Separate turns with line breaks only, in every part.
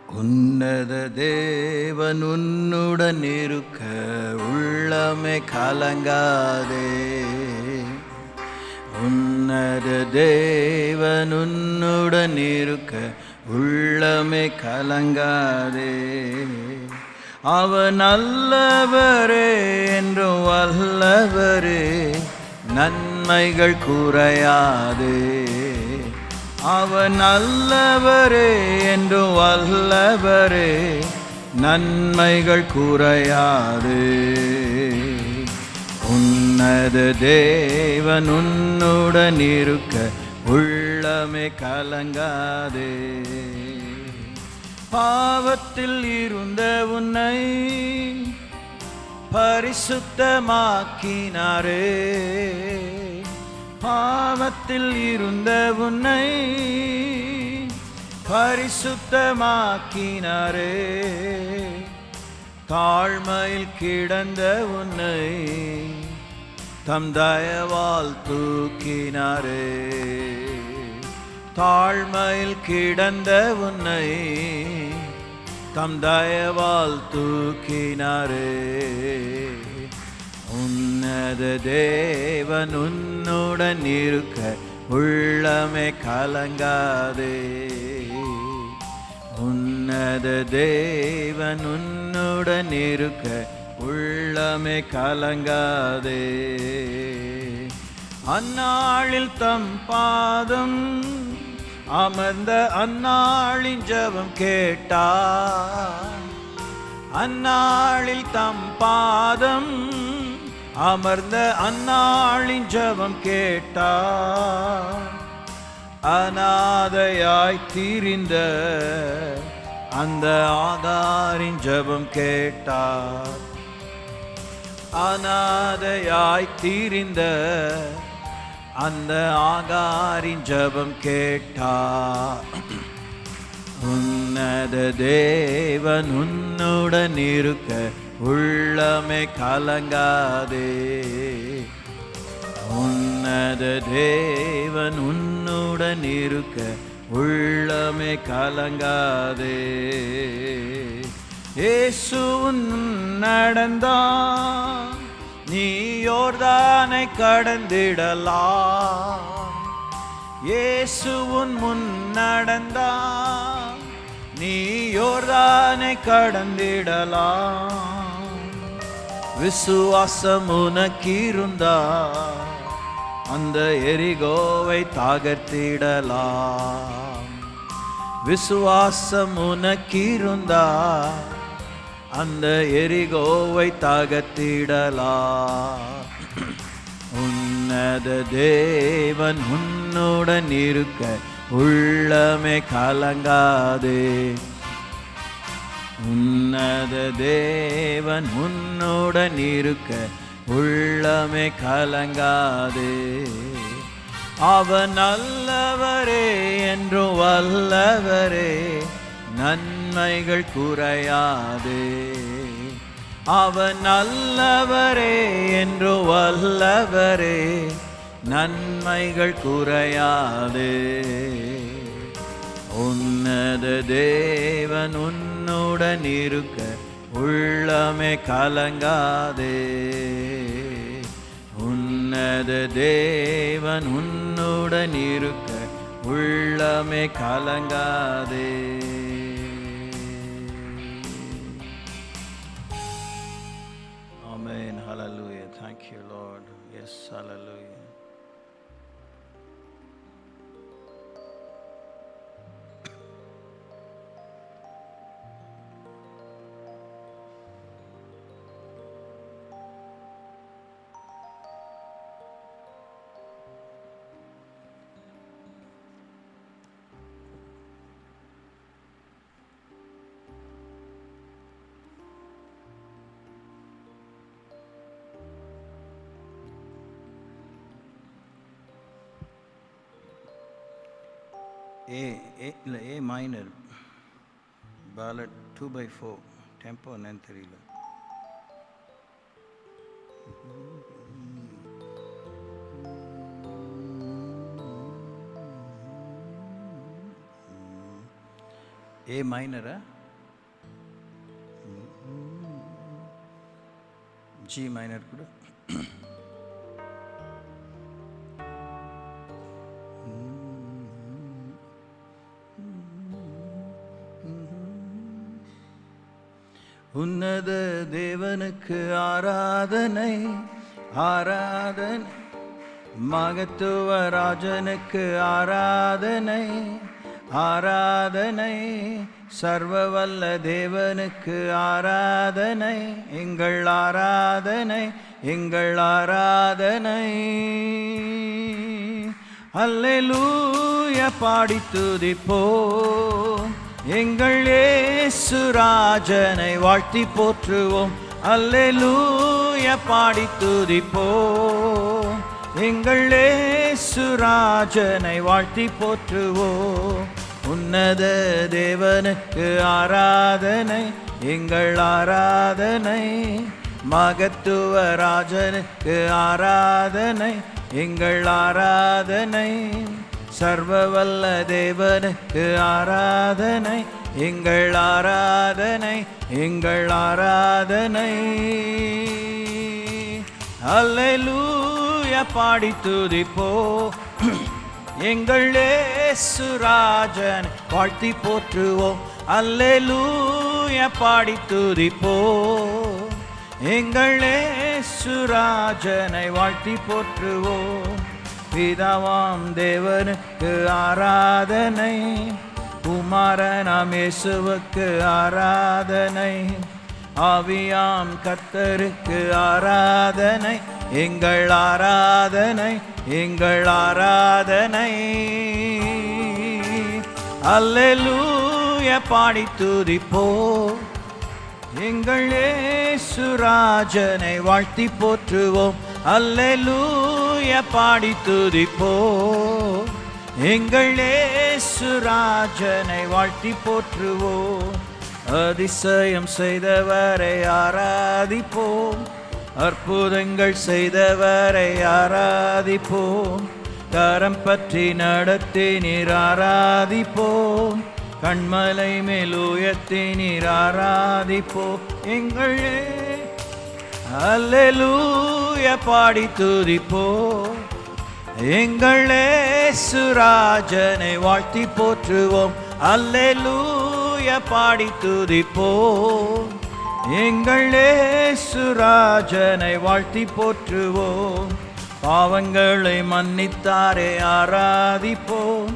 உன்னத தேவன் உன்னுடன் இருக்க உள்ளமே கலங்காதே. உன்னத தேவன் உன்னுடன் இருக்க உள்ளமே கலங்காதே. அவர் நல்லவரே என்றும் வல்லவரே, நன்மைகள் குறையாதே. அவர் நல்லவரே என்றும் வல்லவரே, நன்மைகள் குறையாது. உன்னத தேவன் உன்னுடன் இருக்க உள்ளமே கலங்காதே. பாவத்தில் இருந்த உன்னை பரிசுத்தமாக்கினாரே. பாவத்தில் இருந்த உன்னை பரிசுத்தமாக்கினாரே. தாழ்மையில் கிடந்த உன்னை தம் தயவால் தூக்கினாரே. தாழ்மையில் கிடந்த உன்னை தம் தயவால் தூக்கினாரே. உன்னத தேவன் உன்னுடன் இருக்க உள்ளமே கலங்காதே. உன்னத தேவன் உன்னுடன் இருக்க உள்ளமே கலங்காதே. அந்நாளில் தம் பாதம் அமர்ந்த அந்நாளின் ஜெபம் கேட்டார். அந்நாளில் தம் பாதம் அமர்ந்த அந்நாளின் ஜெபம் கேட்டார். அநாதையாய் திரிந்த அந்த ஆகாரின் ஜெபம் கேட்டார். அநாதையாய் திரிந்த அந்த ஆகாரின் ஜெபம் கேட்டார். உன்னத தேவன் உன்னுடன் இருக்க உள்ளமே கலங்காதே. உன்னத தேவன் உன்னுடன் இருக்க உள்ளமே கலங்காதே. இயேசு நடந்தான், நீ யோர்தானை கடந்திடலாம். இயேசு உன் முன் நடந்தான், நீ யோர்தானை கடந்திடலாம். விசுவாசம் உனக்கிருந்தா அந்த எரிகோவை தகர்த்திடலாம். விசுவாசம் உனக்கிருந்தா அந்த எரிகோவை தகர்த்திடலாம். உன்னத தேவன் உன்னுடன் இருக்க உள்ளமே கலங்காதே. உன்னத தேவன் உன்னுடன் இருக்க உள்ளமே கலங்காதே. அவர் நல்லவரே என்றும் வல்லவரே, நன்மைகள் குறையாதே. அவர் நல்லவரே என்றும் வல்லவரே, நன்மைகள் குறையாதே. உன்னத தேவன் உன்னுடன் இருக்க உள்ளமே கலங்காதே. உன்னத தேவன் உன்னுடன் இருக்க உள்ளமே கலங்காதே. Amen. Hallelujah. Thank you, Lord. Yes, hallelujah. A minor, ballad 2/4, tempo என்னன்னு தெரியல. A minor, G minor kudu. உன்னத தேவனுக்கு ஆராதனை ஆராதனை, மகத்துவ ராஜனுக்கு ஆராதனை ஆராதனை, சர்வவல்ல தேவனுக்கு ஆராதனை, எங்கள் ஆராதனை எங்கள் ஆராதனை. அல்லேலூயா பாடி துதிப்போம், எங்கள் இயேசு ராஜனை வாழ்த்தி போற்றுவோம். அல்லேலூயா பாடி துதிப்போம், எங்கள் இயேசு ராஜனை வாழ்த்தி போற்றுவோம். உன்னத தேவனுக்கு ஆராதனை எங்கள் ஆராதனை, மகத்துவ ராஜனுக்கு ஆராதனை எங்கள் ஆராதனை, சர்வவல்ல தேவனுக்கு ஆராதனை எங்கள் ஆராதனை எங்கள் ஆராதனை. அல்லேலூயா பாடி துதிப்போம், எங்கள் இயேசு ராஜனை வாழ்த்தி போற்றுவோம். அல்லேலூயா பாடி துதிப்போம், எங்கள் இயேசு ராஜனை வாழ்த்தி போற்றுவோம். பிதாவாம் தேவனுக்கு ஆராதனை, குமாரனாம் இயேசுவுக்கு ஆராதனை, ஆவியாம் கர்த்தருக்கு ஆராதனை எங்கள் ஆராதனை எங்கள் ஆராதனை. அல்லேலூயா பாடி துதிப்போம், எங்கள் இயேசு ராஜனை வாழ்த்தி போற்றுவோம். அல்லேலூயா பாடி துதிப்போம், எங்கள் இயேசு ராஜனை வாழ்த்தி போற்றுவோம். அதிசயம் செய்தவரை ஆராதிப்போம், அற்புதங்கள் செய்தவரை ஆராதிப்போம், கரம் பற்றி நடத்தி நீர் ஆராதிப்போம், கண்மலை மேல் உயர்த்தி நீர் ஆராதிப்போம். எங்கள் அல்லேலூயா பாடி துதிப்போம், எங்கள் இயேசு ராஜனை வாழ்த்தி போற்றுவோம். அல்லேலூயா பாடி துதிப்போம், எங்கள் இயேசு ராஜனை வாழ்த்தி போற்றுவோம். பாவங்களை மன்னித்தாரே ஆராதிப்போம்,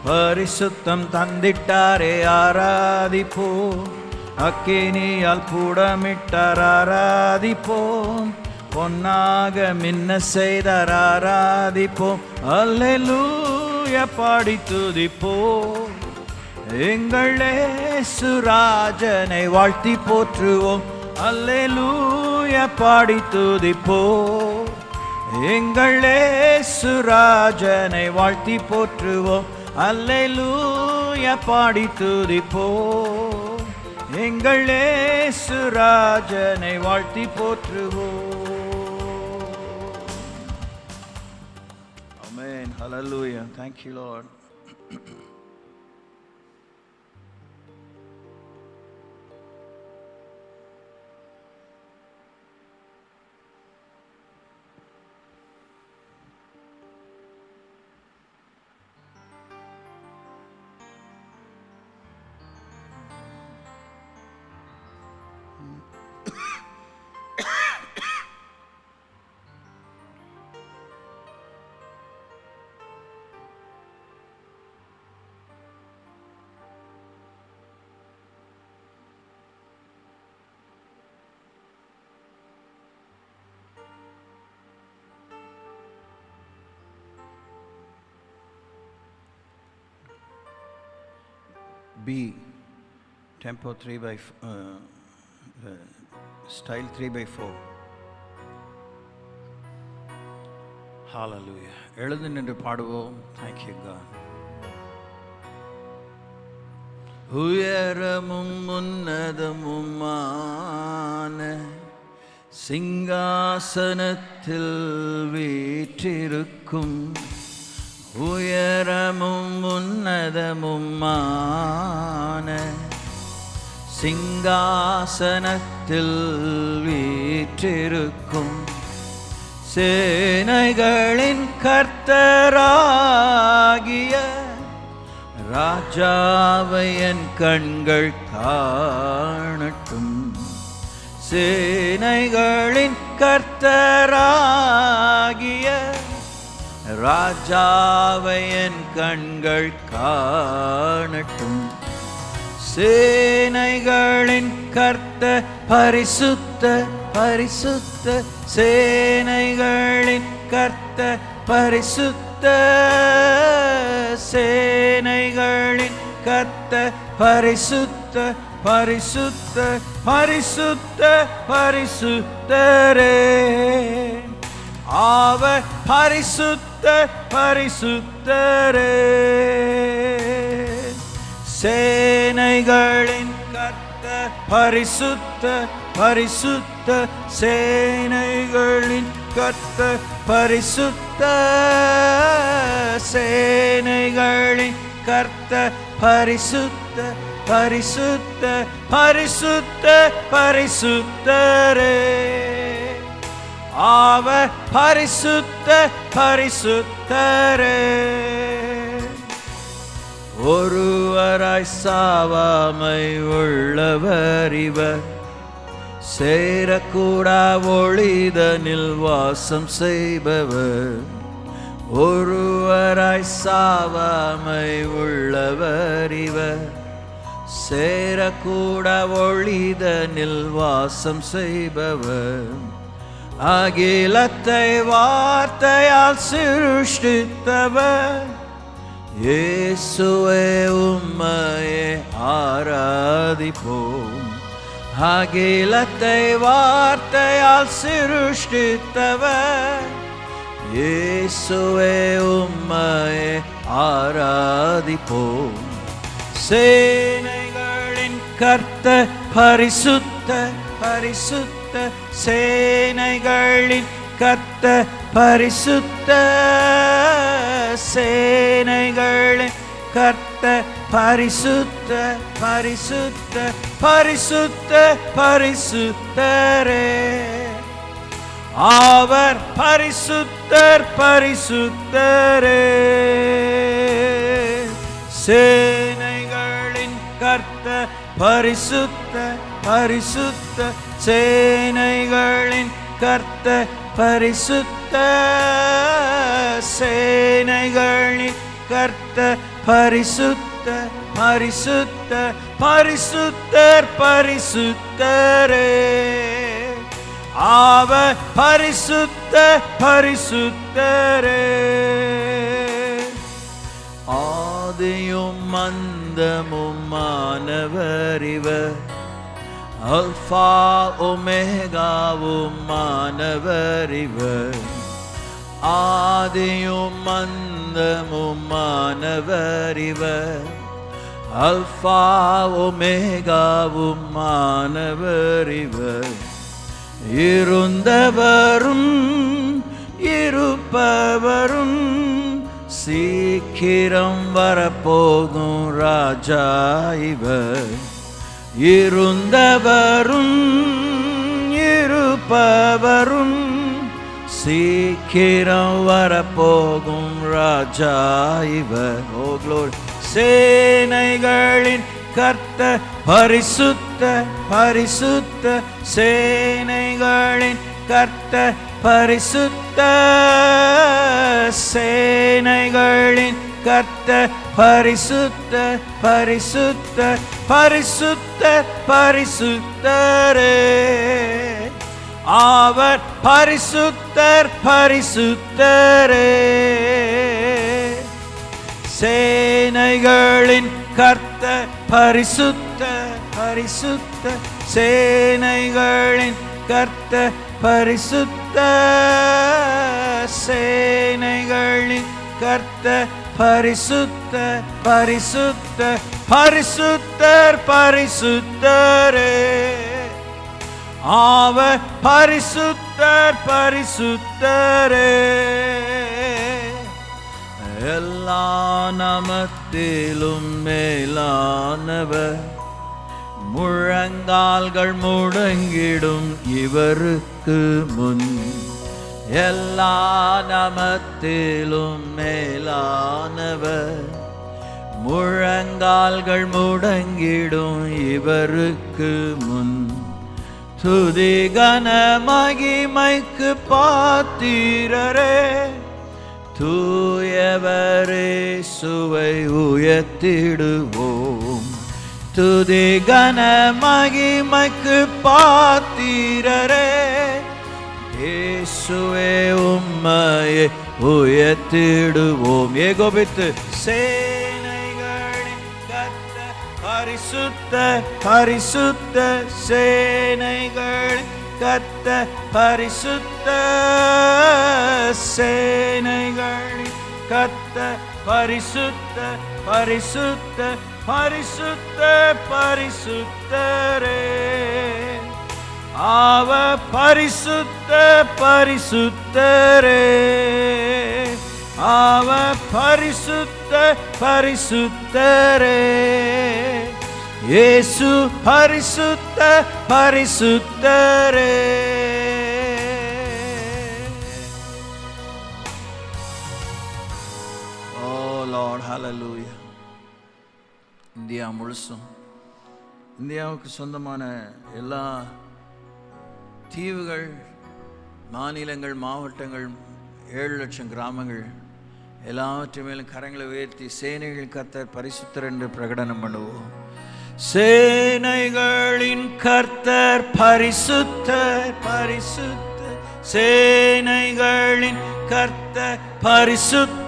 பரிசுத்தம் தந்திட்டாரே ஆராதிப்போம், அக்கினியால் கூடமிட்டார் ஆராதிப்போம், பொன்னாக மின்ன செய்தார் ஆராதிப்போம். அல்லேலூயா பாடி துதிப்போம், எங்கள் இயேசு ராஜனை வாழ்த்தி போற்றுவோம். அல்லேலூயா பாடி துதிப்போம், எங்கள் இயேசு ராஜனை வாழ்த்தி போற்றுவோம். அல்லேலூயா பாடி துதிப்போம், எங்கள் இயேசு ராஜனை வாழ்த்தி போற்றுவோம். Amen. Hallelujah. Thank you, Lord. B, tempo 3/4, style 3/4. Hallelujah. எழுந்து நின்று பாடுவோம். Thank you, God. உயரமும் உன்னதமுமான சிங்காசனத்தில் வீற்றிருக்கும், உயரமும் உன்னதமுமான சிங்காசனத்தில் வீற்றிருக்கும் சேனைகளின் கர்த்தராகிய ராஜாவை என் கண்கள் காணட்டும். சேனைகளின் கர்த்தராகிய ராஜாவை என் கண்கள் காணட்டும். சேனைகளின் கர்த்தர் பரிசுத்த பரிசுத்த, சேனைகளின் கர்த்தர் பரிசுத்த, சேனைகளின் கர்த்தர் பரிசுத்த பரிசுத்த பரிசுத்த பரிசுத்தரே. அவர் பரிசுத்த பரிசுத்தரே. சேனைகளின் கர்த்தர் பரிசுத்த பரிசுத்த, சேனைகளின் கர்த்தர் பரிசுத்த, சேனைகளின் கர்த்தர் பரிசுத்த பரிசுத்த பரிசுத்த பரிசுத்தரே. அவர் பரிசுத்த பரிசுத்தரே. ஒருவராய் சாவாமை உள்ளவர் இவர், சேரக்கூடா ஒளிதனில் வாசம் செய்பவர். ஒருவராய் சாவாமை உள்ளவர் இவர், சேரக்கூடா ஒளிதனில் வாசம் செய்பவர். அகிலத்தை வார்த்தையால் சிருஷ்டித்தவர், இயேசுவே உம்மையே ஆராதிப்போம். அகிலத்தை வார்த்தையால் சிருஷ்டித்தவர், இயேசுவே உம்மையே ஆராதிப்போம். சேனைகளின் கர்த்தர் பரிசுத்த பரிசுத்த, சேனைகளின் கர்த்தர் பரிசுத்த, சேனைகளின் கர்த்தர் பரிசுத்த பரிசுத்த பரிசுத்த பரிசுத்தரே. அவர் பரிசுத்தர் பரிசுத்தரே. சேனைகளின் கர்த்தர் பரிசுத்த பரிசுத்த, சேனைகளின் கர்த்தர் பரிசுத்த, சேனைகளின் கர்த்தர் பரிசுத்த பரிசுத்த பரிசுத்தர் பரிசுத்தரே. அவர் பரிசுத்தர் பரிசுத்தரே. ஆதியும் அந்தமுமானவர் இவர், அல்பா ஒமேகாவும் மானவர் இவர். ஆதியும் அந்தமும் மானவர் இவர், அல்பா ஒமேகாவும் மானவர் இவர். இருந்தவரும் இருப்பவரும், சீக்கிரம் வரப்போகும் ராஜா இவர். இருந்தவரும் இருப்பவரும், சீக்கிரம் வரப்போகும் ராஜா இவர். ஓ க்ளோரி. சேனைகளின் கர்த்தர் பரிசுத்த பரிசுத்த, சேனைகளின் கர்த்தர் பரிசுத்த, சேனைகளின் கர்த்தர் பரிசுத்த பரிசுத்த பரிசுத்த பரிசுத்தரே. அவர் பரிசுத்தர் பரிசுத்தரே. சேனைகளின் கர்த்தர் பரிசுத்த பரிசுத்த, சேனைகளின் கர்த்தர் பரிசுத்த, சேனைகளின் கர்த்தர் பரிசுத்த பரிசுத்த பரிசுத்தர் பரிசுத்தரே. அவர் பரிசுத்தர் பரிசுத்தரே. எல்லா நாமத்திலும் மேலானவர், முழங்கால்கள் முடங்கிடும் இவருக்கு முன், எல்லா நாமத்திலும் மேலானவர். முழங்கால்கள் முடங்கிடும் இவருக்கு முன், துதி கன மகிமைக்கு பாத்திரரே, தூயவரே சுவை உயர்த்திடுவோம். துதி கன மகிமைக்கு பாத்திரரே, இயேசுவே உம்மையை உயர்த்திடுவோம். ஏகோபித்து சேனைகளின் கர்த்தர் பரிசுத்தர், பரிசுத்தர், சேனைகளின் கர்த்தர் பரிசுத்தர், சேனைகளின் கர்த்தர் பரிசுத்தர், பரிசுத்தர், பரிசுத்தர், பரிசுத்தரே. அவர் பரிசுத்தர், பரிசுத்தரே. அவர் பரிசுத்தர், பரிசுத்தரே. இயேசு பரிசுத்தர், பரிசுத்தரே. ஓ லார்ட், ஹல்லேலூயா. இந்தியா முழுசும், இந்தியாவுக்கு சொந்தமான எல்லா தீவுகள், மாநிலங்கள், மாவட்டங்கள், 7 லட்சம் கிராமங்கள் எல்லாவற்றையும் மேலும் கரங்களை உயர்த்தி சேனைகளின் கர்த்தர் பரிசுத்தர் என்று பிரகடனம் பண்ணுவோம். சேனைகளின் கர்த்தர் பரிசுத்தர், பரிசுத்தர், சேனைகளின் கர்த்தர் பரிசுத்தர்,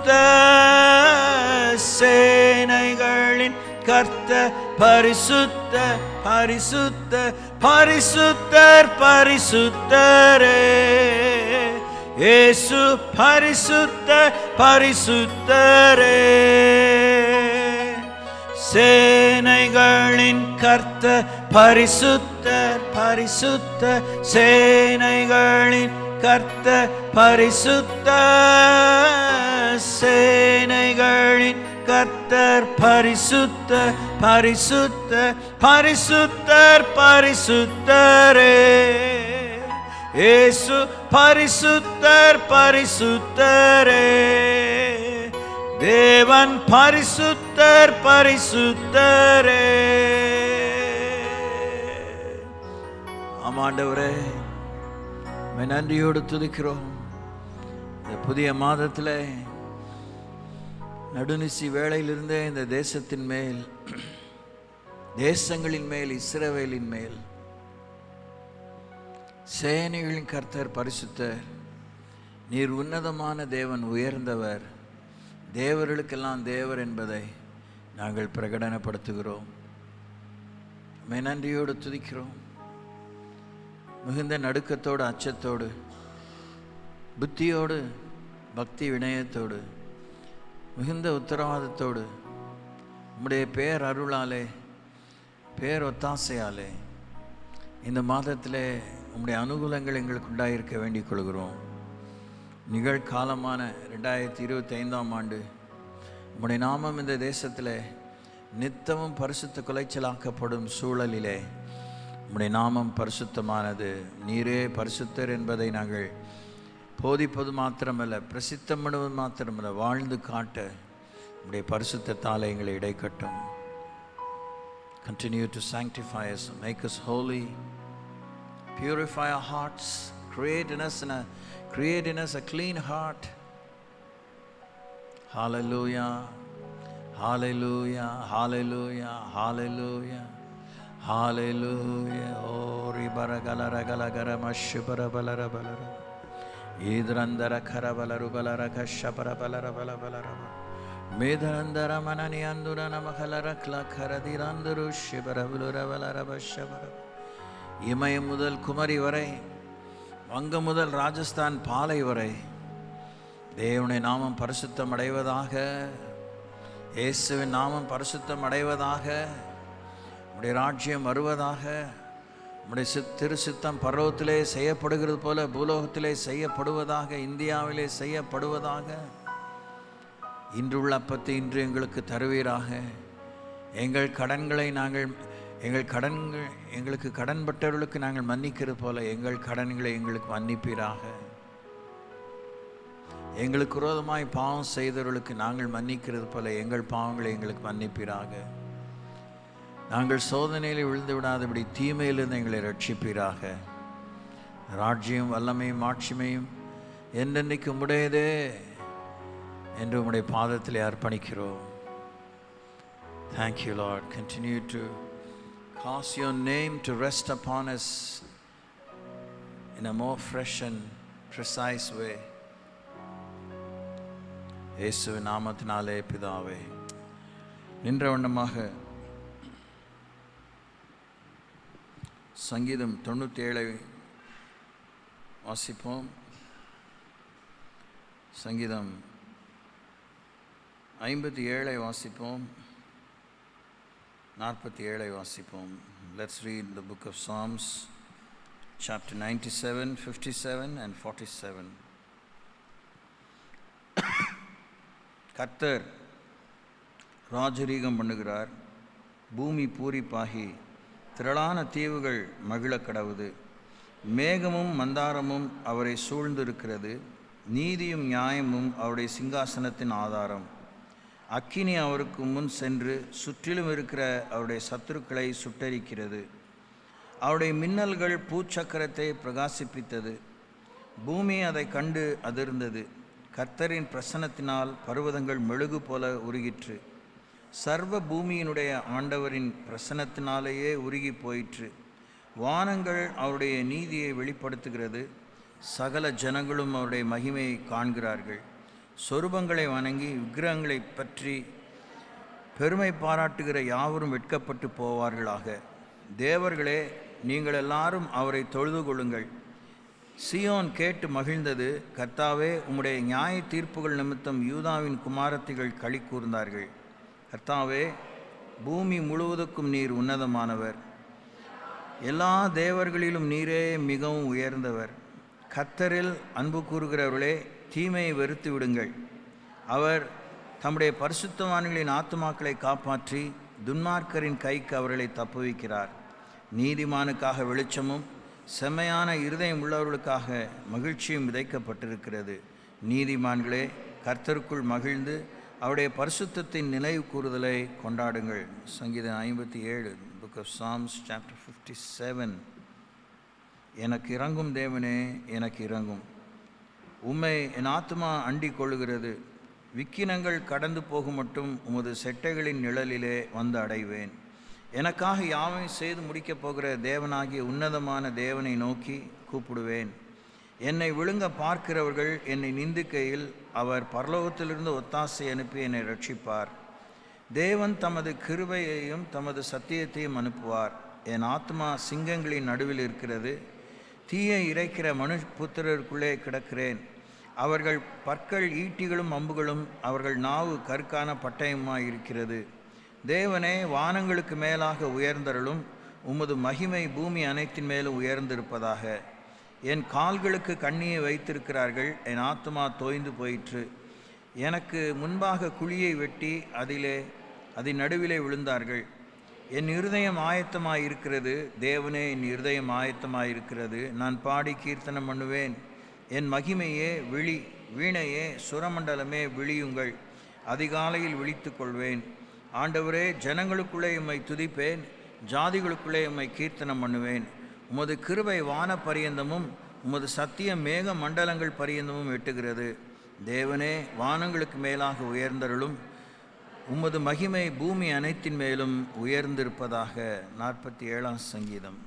சேனைகளின் கர்த்தர் பரிசுத்தர், பரிசுத்தர், பரிசுத்தர், பரிசுத்தரே. இயேசு பரிசுத்தர், பரிசுத்தரே. சேனைகளின் கர்த்தர் பரிசுத்தர், பரிசுத்தர், சேனைகளின் கர்த்தர் பரிசுத்தர், சேனைகளின் கர்த்தர் பரிசுத்தர், பரிசுத்தர், பரிசுத்தர், பரிசுத்தரே. இயேசு பரிசுத்தர், பரிசுத்தரே. தேவன் பரிசுத்தர், பரிசுத்தரே. ஆமாண்டவரே, நன்றியோடு துதிக்கிறோம். இந்த புதிய மாதத்தில் நடுநிசி வேளையிலிருந்தே இந்த தேசத்தின் மேல், தேசங்களின் மேல், இஸ்ரவேலின் மேல் சேனைகளின் கர்த்தர் பரிசுத்தர், நீர் உன்னதமான தேவன், உயர்ந்தவர், தேவர்களுக்கெல்லாம் தேவர் என்பதை நாங்கள் பிரகடனப்படுத்துகிறோம். நன்றியோடு துதிக்கிறோம். மிகுந்த நடுக்கத்தோடு, அச்சத்தோடு, புத்தியோடு, பக்தி வினயத்தோடு, மிகுந்த உத்தரவாதத்தோடு, உம்முடைய பேர் அருளாலே, பேர் ஒத்தாசையாலே இந்த மாதத்திலே உம்முடைய அனுகூலங்கள் எங்களுக்கு உண்டாயிருக்க வேண்டிக் கொள்கிறோம். நிகழ்காலமான 2025ஆம் ஆண்டு உம்முடைய நாமம் இந்த தேசத்தில் நித்தமும் பரிசுத்த குலைச்சலாக்கப்படும் சூழலிலே உம்முடைய நாமம் பரிசுத்தமானது, நீரே பரிசுத்தர் என்பதை நாங்கள் போதிப்பது மாத்திரமல்ல, பிரசித்தம் பண்ணுவது மாத்திரமல்ல, வாழ்ந்து காட்ட உம்முடைய பரிசுத்தத்தால் எங்களை இடைக்கட்டும். Continue to sanctify us, make us holy, purify our hearts, create in us a clean heart. Hallelujah, hallelujah, hallelujah, hallelujah, hallelujah. Oh ribara galara galagara mashubara balara balara idrandara karabalaru balara kashapara balara balara மேதரந்தர மனனி அந்துர நமகலரக்ல கரதிரந்தரு சிபரபுலுர வலரபஷபர. இமயம் முதல் குமரி வரை, வங்கம் முதல் ராஜஸ்தான் பாலை வரை தேவனுடைய நாமம் பரிசுத்தம் அடைவதாக, இயேசுவின் நாமம் பரிசுத்தம் அடைவதாக, உம்முடைய ராஜ்யம் வருவதாக, உம்முடைய திருச்சித்தம் பர்வத்திலே செய்யப்படுகிறது போல பூலோகத்திலே செய்யப்படுவதாக, இந்தியாவிலே செய்யப்படுவதாக. இன்றுள்ள அப்பத்தை இன்று எங்களுக்கு தருவீராக. எங்கள் கடன்களை நாங்கள் எங்களுக்கு கடன்பட்டவர்களுக்கு நாங்கள் மன்னிக்கிறது போல எங்கள் கடன்களை எங்களுக்கு மன்னிப்பீராக. எங்களுக்கு விரோதமாய் பாவம் செய்தவர்களுக்கு நாங்கள் மன்னிக்கிறது போல எங்கள் பாவங்களை எங்களுக்கு மன்னிப்பீராக. நாங்கள் சோதனையில் விழுந்து விடாதபடி தீமையிலிருந்து எங்களை ரட்சிப்பீராக. ராஜ்யம் வல்லமையும் மாட்சிமையும் என்றென்னைக்கு உம்முடையதே என்று உம்முடைய பாதத்திலே அர்ப்பணிக்கிறோம். Thank you, Lord. Continue to cause your name to rest upon us in a more fresh and precise way. இயேசுவின் நாமத்தினாலே பிதாவே. நின்ற வண்ணமாக சங்கீதம் 97 வாசிப்போம். சங்கீதம் 57 வாசிப்போம், 47 வாசிப்போம். Let's read the book of Psalms, chapter 97, 57 and 47. கர்த்தர் ராஜரீகம் பண்ணுகிறார், பூமி பூரிப்பாகி திரளான தீவுகள் மகிழ கடவுது. மேகமும் மந்தாரமும் அவரை சூழ்ந்திருக்கிறது, நீதியும் நியாயமும் அவருடைய சிங்காசனத்தின் ஆதாரம். அக்கினி அவருக்கு முன் சென்று சுற்றிலும் இருக்கிற அவருடைய சத்துருக்களை சுட்டரிக்கிறது. அவருடைய மின்னல்கள் பூச்சக்கரத்தை பிரகாசிப்பித்தது, பூமி அதை கண்டு அதிர்ந்தது. கர்த்தரின் பிரசன்னத்தினால் பர்வதங்கள் மெழுகு போல உருகிற்று. சர்வ பூமியினுடைய ஆண்டவரின் பிரசன்னத்தினாலேயே உருகி போயிற்று. வானங்கள் அவருடைய நீதியை வெளிப்படுத்துகிறது, சகல ஜனங்களும் அவருடைய மகிமையை காண்கிறார்கள். சொரூபங்களை வணங்கி விக்கிரகங்களை பற்றி பெருமை பாராட்டுகிற யாவரும் வெட்கப்பட்டு போவார்களாக. தேவர்களே, நீங்கள் எல்லாரும் அவரை தொழுது கொள்ளுங்கள். சீயோன் கேட்டு மகிழ்ந்தது. கர்த்தாவே, உம்முடைய நியாய தீர்ப்புகள் நிமித்தம் யூதாவின் குமாரத்திகள் களி கூர்ந்தார்கள். கர்த்தாவே, பூமி முழுவதுக்கும் நீர் உன்னதமானவர், எல்லா தேவர்களிலும் நீரே மிகவும் உயர்ந்தவர். கர்த்தரில் அன்பு கூறுகிறவர்களே, தீமையை வெறுத்து விடுங்கள். அவர் தம்முடைய பரிசுத்தவான்களின் ஆத்துமாக்களை காப்பாற்றி துன்மார்க்கரின் கைக்கு அவர்களை தப்புவிக்கிறார். நீதிமானுக்காக வெளிச்சமும் செம்மையான இருதயம் உள்ளவர்களுக்காக மகிழ்ச்சியும் விதைக்கப்பட்டிருக்கிறது. நீதிமான்களே, கர்த்தருக்குள் மகிழ்ந்து அவருடைய பரிசுத்தத்தின் நினைவு கூறுதலை கொண்டாடுங்கள். சங்கீதம் 57, Book of Psalms, chapter 57. எனக்கு இறங்கும் தேவனே, எனக்கு இறங்கும். உம்மை என் ஆத்துமா அண்டிக் கொள்ளுகிறது. விக்கினங்கள் கடந்து போகும் மட்டும் உமது செட்டைகளின் நிழலிலே வந்து அடைவேன். எனக்காக யாவையும் செய்து முடிக்கப் போகிற தேவனாகிய உன்னதமான தேவனை நோக்கி கூப்பிடுவேன். என்னை விழுங்க பார்க்கிறவர்கள் என்னை நிந்திக்கையில் அவர் பரலோகத்திலிருந்து ஒத்தாசை அனுப்பி என்னை ரட்சிப்பார். தேவன் தமது கிருபையையும் தமது சத்தியத்தையும் அனுப்புவார். என் ஆத்மா சிங்கங்களின் நடுவில் இருக்கிறது, தீயை இறைக்கிற மனுபுத்திரருக்குள்ளே கிடக்கிறேன். அவர்கள் பற்கள் ஈட்டிகளும் அம்புகளும், அவர்கள் நாவு கற்கான பட்டயமாய் இருக்கிறது. தேவனே, வானங்களுக்கு மேலாக உயர்ந்தருளும், உமது மகிமை பூமி அனைத்தின் மேலும் உயர்ந்திருப்பதாக. என் கால்களுக்கு கண்ணியை வைத்திருக்கிறார்கள், என் ஆத்துமா தோய்ந்து போயிற்று. எனக்கு முன்பாக குழியை வெட்டி அதன் நடுவிலே விழுந்தார்கள். என் இருதயம் ஆயத்தமாயிருக்கிறது, தேவனே, என் இருதயம் ஆயத்தமாயிருக்கிறது. நான் பாடி கீர்த்தனம் பண்ணுவேன். என் மகிமையே விழி, வீணையே சுரமண்டலமே விழியுங்கள். அதிகாலையில் விழித்து கொள்வேன். ஆண்டவரே, ஜனங்களுக்குள்ளே உம்மை துதிப்பேன், ஜாதிகளுக்குள்ளே உம்மை கீர்த்தனம் பண்ணுவேன். உமது கிருபை வான பரியந்தமும் உமது சத்தியம் மேக மண்டலங்கள் பரியந்தமும் எட்டுகிறது. தேவனே, வானங்களுக்கு மேலாக உயர்ந்தருளும், உமது மகிமை பூமி அனைத்தின் மேலும் உயர்ந்திருப்பதாக. 47ஆம் சங்கீதம்.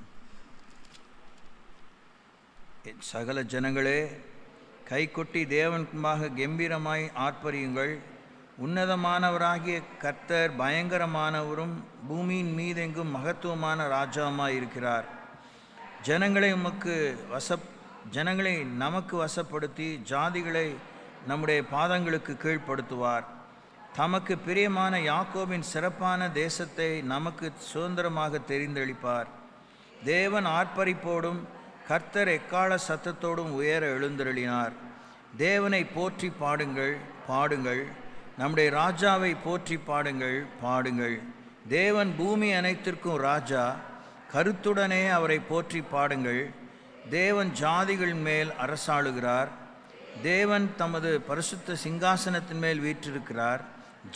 சகல ஜனங்களே, கை கொட்டி தேவன் முன்பாக கம்பீரமாய் ஆர்ப்பரியுங்கள். உன்னதமானவராகிய கர்த்தர் பயங்கரமானவரும் பூமியின் மீதெங்கும் மகத்துவமான ராஜாவுமாய் இருக்கிறார். ஜனங்களை நமக்கு வசப்படுத்தி ஜாதிகளை நம்முடைய பாதங்களுக்கு கீழ்ப்படுத்துவார். தமக்கு பிரியமான யாக்கோபின் சிறப்பான தேசத்தை நமக்கு சுதந்திரமாக தெரிந்தளிப்பார். தேவன் ஆர்ப்பரிப்போடும் கர்த்தர் எக்கால சத்தத்தோடும் உயர எழுந்தருளினார். தேவனை போற்றி பாடுங்கள், பாடுங்கள். நம்முடைய ராஜாவை போற்றி பாடுங்கள், பாடுங்கள். தேவன் பூமி அனைத்திற்கும் ராஜா, கருத்துடனே அவரை போற்றி பாடுங்கள். தேவன் ஜாதிகள் மேல் அரசாளுகிறார். தேவன் தமது பரிசுத்த சிங்காசனத்தின் மேல் வீற்றிருக்கிறார்.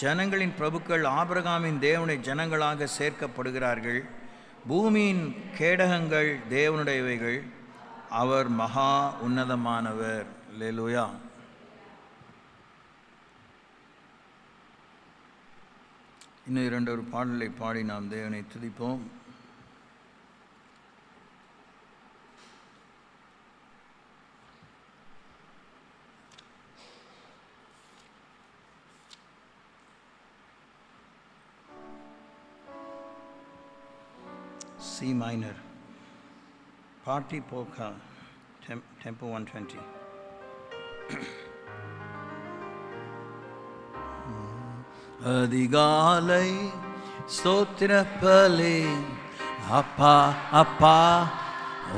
ஜனங்களின் பிரபுக்கள் ஆபிரகாமின் தேவனுடைய ஜனங்களாக சேர்க்கப்படுகிறார்கள். பூமியின் கேடகங்கள் தேவனுடையவைகள், அவர் மகா உன்னதமானவர். அல்லேலூயா. இன்னும் 2 பாடலை பாடி நாம் தேவனை துதிப்போம். C minor, Party Polka, Tempo 120. அதிகாலை ஸ்தோத்திர பலி, அப்பா அப்பா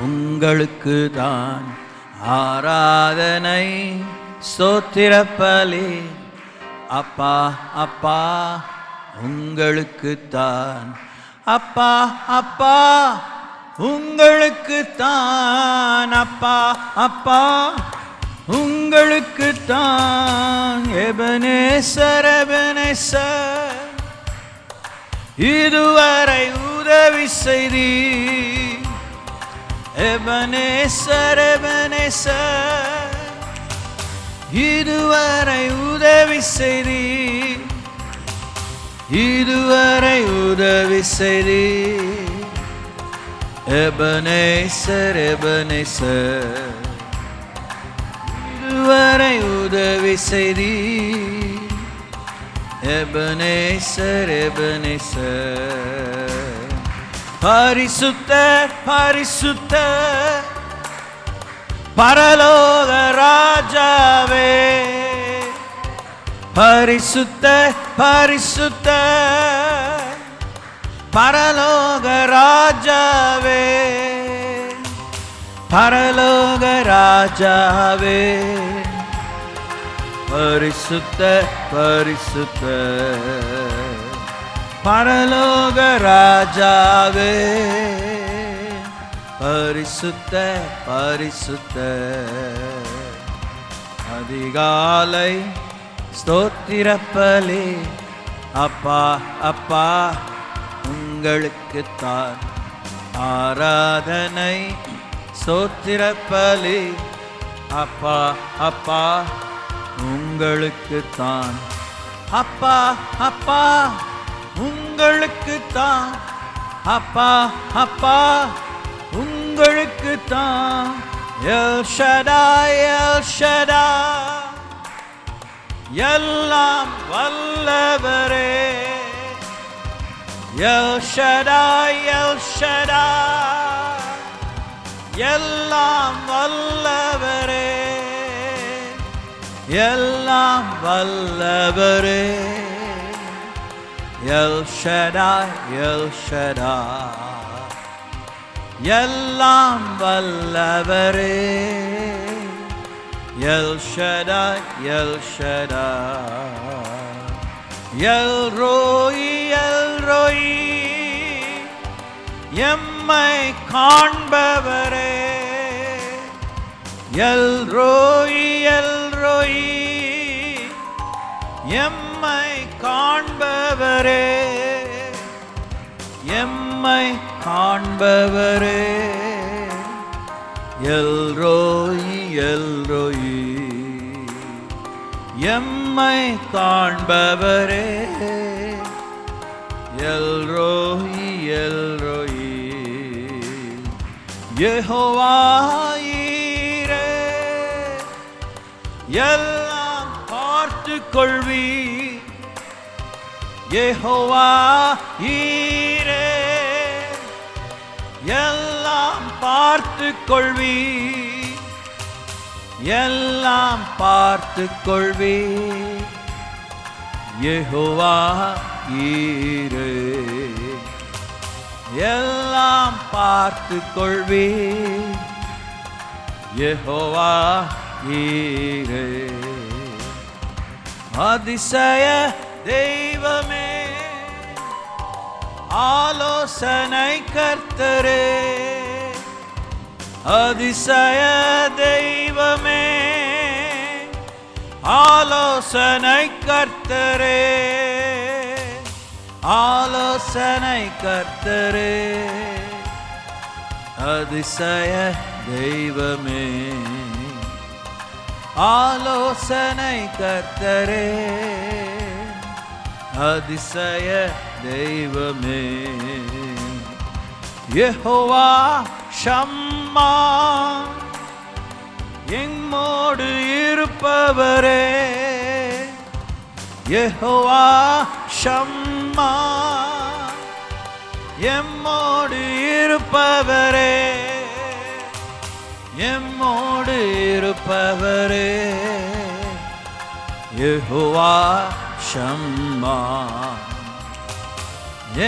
உங்களுக்கு தான் ஆராதனை. ஸ்தோத்திர பலி, அப்பா அப்பா உங்களுக்கு தான். அப்பா அப்பா உங்களுக்கு தான். அப்பா அப்பா உங்களுக்கு தான். எபனேசர் எபனேசர் இதுவரை உதவி செய்தி. எபனேசர் எபனேசர் இதுவரை உதவி செய்தி. இதுவரை உதவி செய்தி. எபனேசர் எபனேசர் இதுவரை உதவி செய்தி. எபனேசர் எபனேசர் பரிசுத்தர் பரிசுத்தர் பரலோக ராஜாவே. பரிசுத்தர் பரிசுத்தர் பரலோக ராஜாவே. பரலோக ராஜாவே. பரிசுத்தர் பரிசுத்தர் பரலோக ராஜாவே. பரிசுத்தர் பரிசுத்தர் அதிகாலை ஸ்தோத்திர பலி, அப்பா அப்பா உங்களுக்குத்தான் ஆராதனை. ஸ்தோத்திர பலி, அப்பா அப்பா உங்களுக்குத்தான். அப்பா அப்பா உங்களுக்குத்தான். அப்பா அப்பா உங்களுக்குத்தான். எல் ஷடாய் எல் ஷடாய் எல்லாம் வல்லவரே. எல் ஷடாய் எல் ஷடாய் எல்லாம் வல்லவரே. எல்லாம் வல்லவரே. எல் ஷடாய் எல் ஷடாய் எல்லாம் வல்லவரே. L Shaddai L Shaddai L Roi El Roi எம்மை காண்பவரே. எல் ரோயி எல் ரோயி எம்மை காண்பவரே. எம்மை காண்பவரே. எல் ரோயி எல் ரோயி எம்மை காண்பவரே. El Roi El Roi Jehovah Jireh எல்லாம் பார்த்து கொள்வி. யெகோவா ஈரே எல்லாம் பார்த்து கொள்வி. எல்லாம் பார்த்து கொள்வி. யெகோவா ஈரே எல்லாம் பார்த்து கொள்வி. யெகோவா ஈரே அதிசய தெய்வமே ஆலோசனை கர்த்தரே, அதிசய தெய்வமே, ஆலோசனை கர்த்தரே, ஆலோசனை கர்த்தரே, அதிசய தெய்வமே, ஆலோசனை கர்த்தரே, அதிசய தெய்வமே. யெகோவா ஷம்மா, எம்மோடு இருப்பவரே, யெகோவா ஷம்மா, எம்மோடு இருப்பவரே, எம்மோடு இருப்பவரே, யெகோவா ஷம்மா,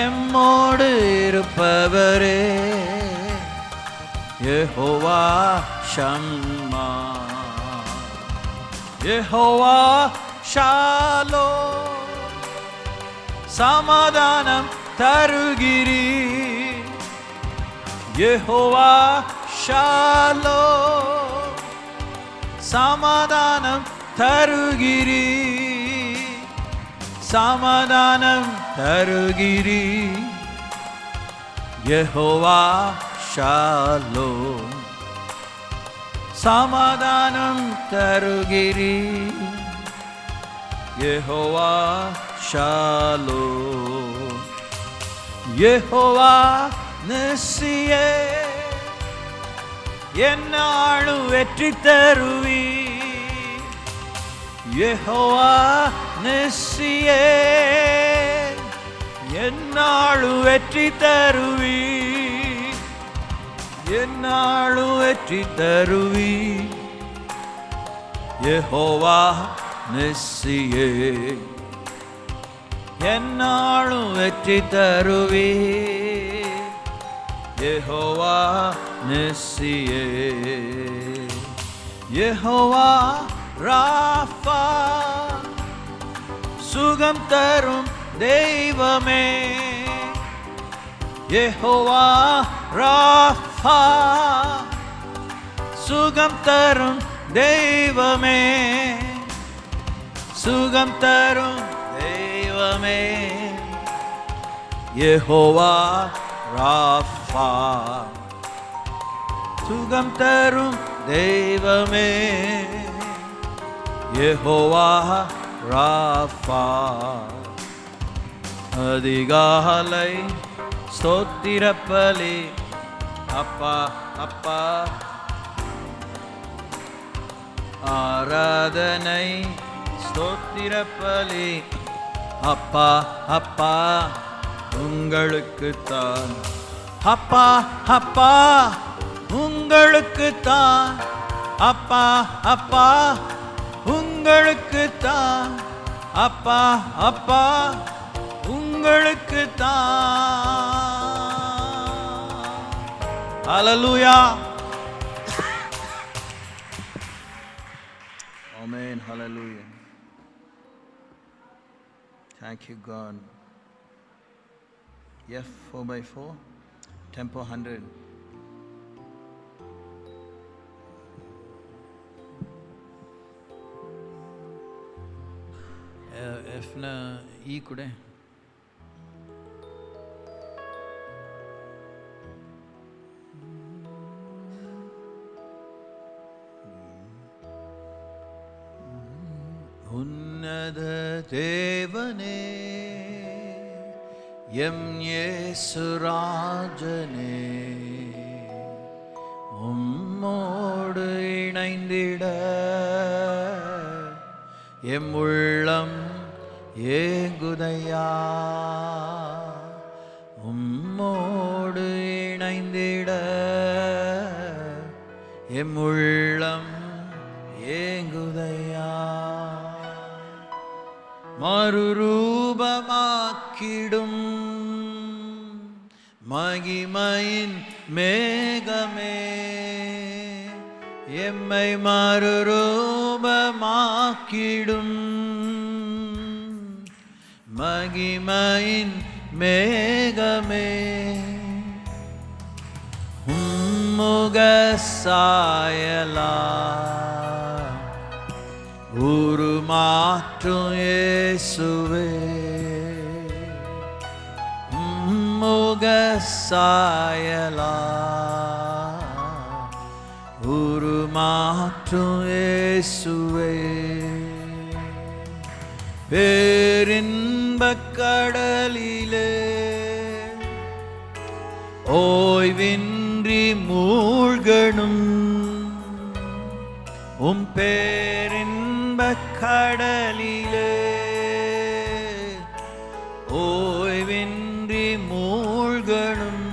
எம்மோடு இருப்பவரே, யெகோவா ஷம்மா. யெகோவா ஷாலோம், சமாதானம் தருகிறீர், யெகோவா ஷாலோம், சமாதானம் தருகிறீர், சமாதானம் தருகிறீர், யெகோவா ஷாலோம், சமாதானம் தருகிறீர், யெகோவா ஷாலோம். யெகோவா நிசியே, என்னாலும் வெற்றி தருவீர், யெகோவா நிசியே, என்னாலும் வெற்றி தருவீர், என்னாலும் வெற்றி தருவீர், யெகோவா நிசியே, என்னாலும் வெற்றி தருவீர், யெகோவா நிசியே. யெகோவா ராஃபா, சுகம் தரும் தெய்வமே, யெகோவா ராஃபா, சுகம் தரும் தெய்வமே, சுகம் தரும் தெய்வமே, யெகோவா ராஃபா, சுகம் தரும் தெய்வமே, யெகோவா ராஃபா. அதிகாலை ஸ்தோத்திர பலி, அப்பா அப்பா, ஆராதனை ஸ்தோத்திர பலி, அப்பா அப்பா, உங்களுக்குத்தான், அப்பா அப்பா, உங்களுக்குத்தான், அப்பா அப்பா, உங்களுக்குத்தான், அப்பா அப்பா, உங்களுக்குத்தான். ஹல்லேலூயா. ஆமென். ஹல்லேலூயா. Thank you, God. F4x4, tempo 100. F na E kude. உன்னத தேவனே, எம் இயேசு ராஜனே, உம்மோடு இணைந்திட எம் உள்ளம் ஏங்குதையா, உம்மோடு இணைந்திட எம் உள்ளம் ஏங்குதையா. மறுரூபமாக்கிடும் மகிமையின் மேகமே, எம்மை மறுரூபமாக்கிடும் மகிமையின் மேகமே உம்முக சாயலா உருமாற்றும் இயேசுவே உம்முக சாயலா உருமாற்றும் இயேசுவே பேரின்பக் கடலிலே ஓய்வின்றி மூழ்கணும் உம் பேரின்பக் கடலிலே ஓய்வின்றி மூழ்கணும்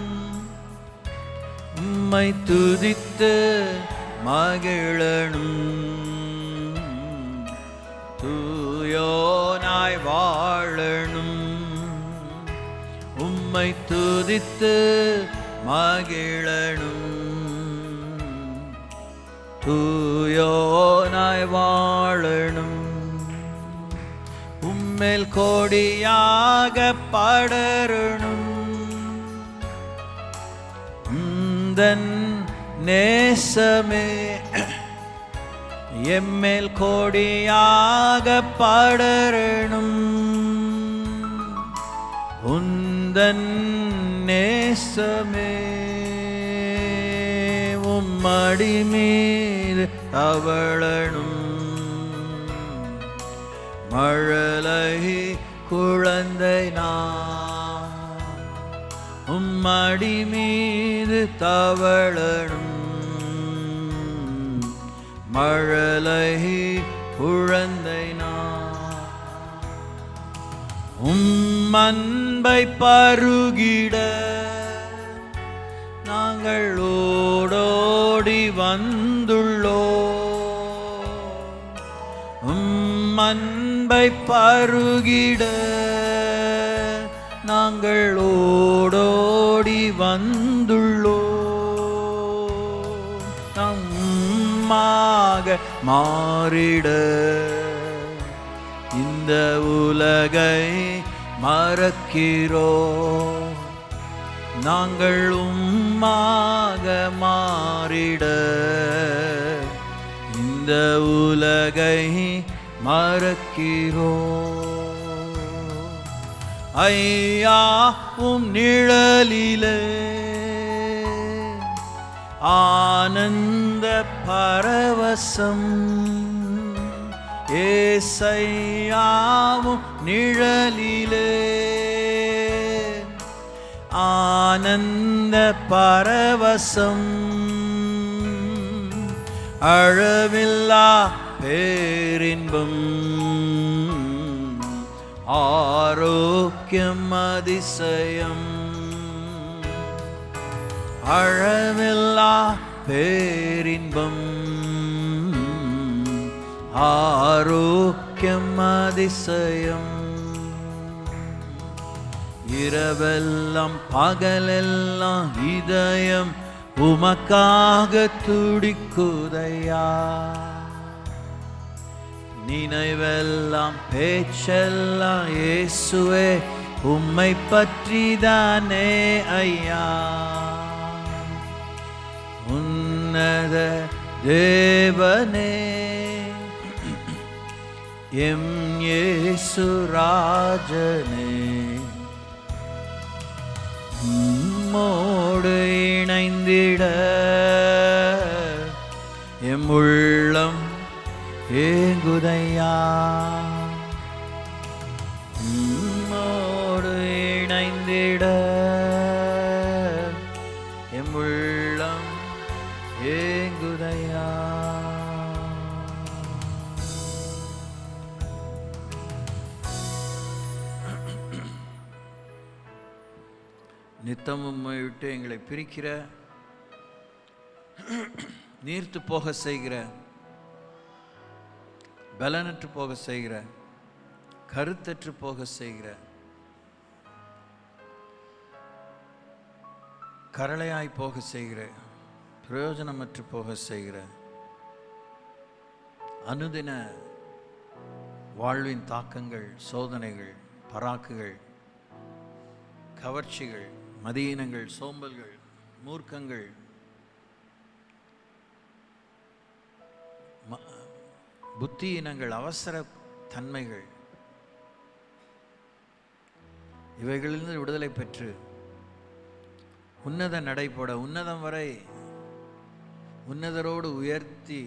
உம்மை துதித்து மகிழணும் தூயோனாய் வாழணும் உம்மை துதித்து மகிழணும் தூயோனாய் வாழணும் உம்மேல் கொடியாக படரணும் உந்தன் நேசமே எம்மேல் கொடியாக படரணும் உந்தன் நேசமே உம்மடி மீது தவழணும் மழலை குழந்தை நான் உம்மடி மீது தவழணும் மழலை குழந்தை நான் அன்பை பருகிட நாங்கள் ஓடோடி வந்துள்ளோம் அன்பை பருகிட நாங்கள் ஓடோடி வந்துள்ளோம் நம்மாக மாறிட இந்த உலகை மறக்கிறோம் நாங்கள் உம்மாக மாறிட இந்த உலகை மறக்கிறோம் ஐயா உம் நிழலிலே ஆனந்த பரவசம் ஏசையாவும் நிழலிலே ஆனந்த பரவசம் அழவில்லா பேரின்பம் ஆரோக்கியம் அதிசயம் அழவில்லா பேரின்பம் ஆரோக்கியம் அதிசயம் இரவெல்லாம் பகலெல்லாம் இதயம் உமக்காக துடிக்குதையா நினைவெல்லாம் பேச்செல்லாம் இயேசுவே உம்மை பற்றிதானே ஐயா உன்னத தேவனே எம் இயேசு ராஜனே உம்மோடு இணைந்திட எம் உள்ளம் ஏங்குதையா உம்மோடு இணைந்திட எம் உள்ளம் ஏங்குதையா நித்தமும் விட்டு எங்களை பிரிக்கிற நீர்த்து போக செய்கிற பலனற்று போக செய்கிற கருத்தற்று போக செய்கிற கரளையாய் போக செய்கிற பிரயோஜனமற்று போக செய்கிற அனுதின வாழ்வின் தாக்கங்கள் சோதனைகள் பராக்குகள் கவர்ச்சிகள், மதியீனங்கள், சோம்பல்கள், மூர்க்கங்கள், புத்தியினங்கள், அவசர தன்மைகள், இவைகளிலிருந்து விடுதலை பெற்று உன்னத நடைபோட, உன்னதம் வரை உன்னதரோடு உயர்த்தி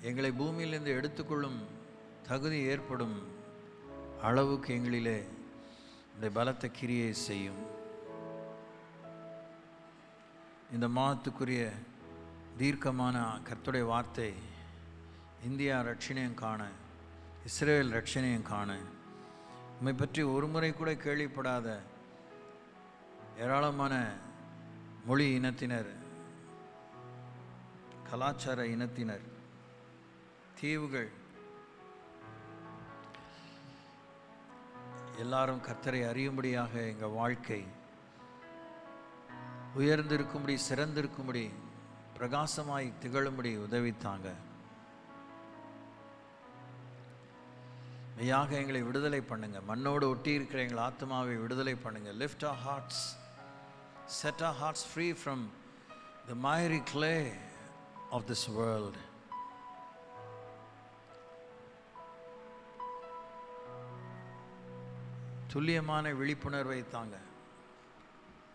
எங்களை பூமியிலிருந்து எடுத்துக்கொள்ளும் தகுதி ஏற்படும் அளவுக்கு எங்களிலே இந்த பலத்த கிரியை செய்யும். இந்த மாதத்துக்குரிய தீர்க்கமான கர்த்தருடைய வார்த்தை, இந்தியா ரட்சணையும் காண, இஸ்ரேல் ரட்சணையும் காண, உம்மை பற்றி ஒரு முறை கூட கேள்விப்படாத ஏராளமான மொழி இனத்தினர், கலாச்சார இனத்தினர், தீவுகள் எல்லாரும் கர்த்தரை அறியும்படியாக எங்கள் வாழ்க்கை உயர்ந்திருக்கும்படி, சிறந்திருக்கும்படி, பிரகாசமாய் திகழும்படி உதவித்தாங்க. மெய்யாக எங்களை விடுதலை பண்ணுங்க. மண்ணோடு ஒட்டி இருக்கிற எங்கள் ஆத்மாவை விடுதலை பண்ணுங்க. Lift our hearts, set our hearts free from the miry clay of this world. துல்லியமான விழிப்புணர்வை தாங்க,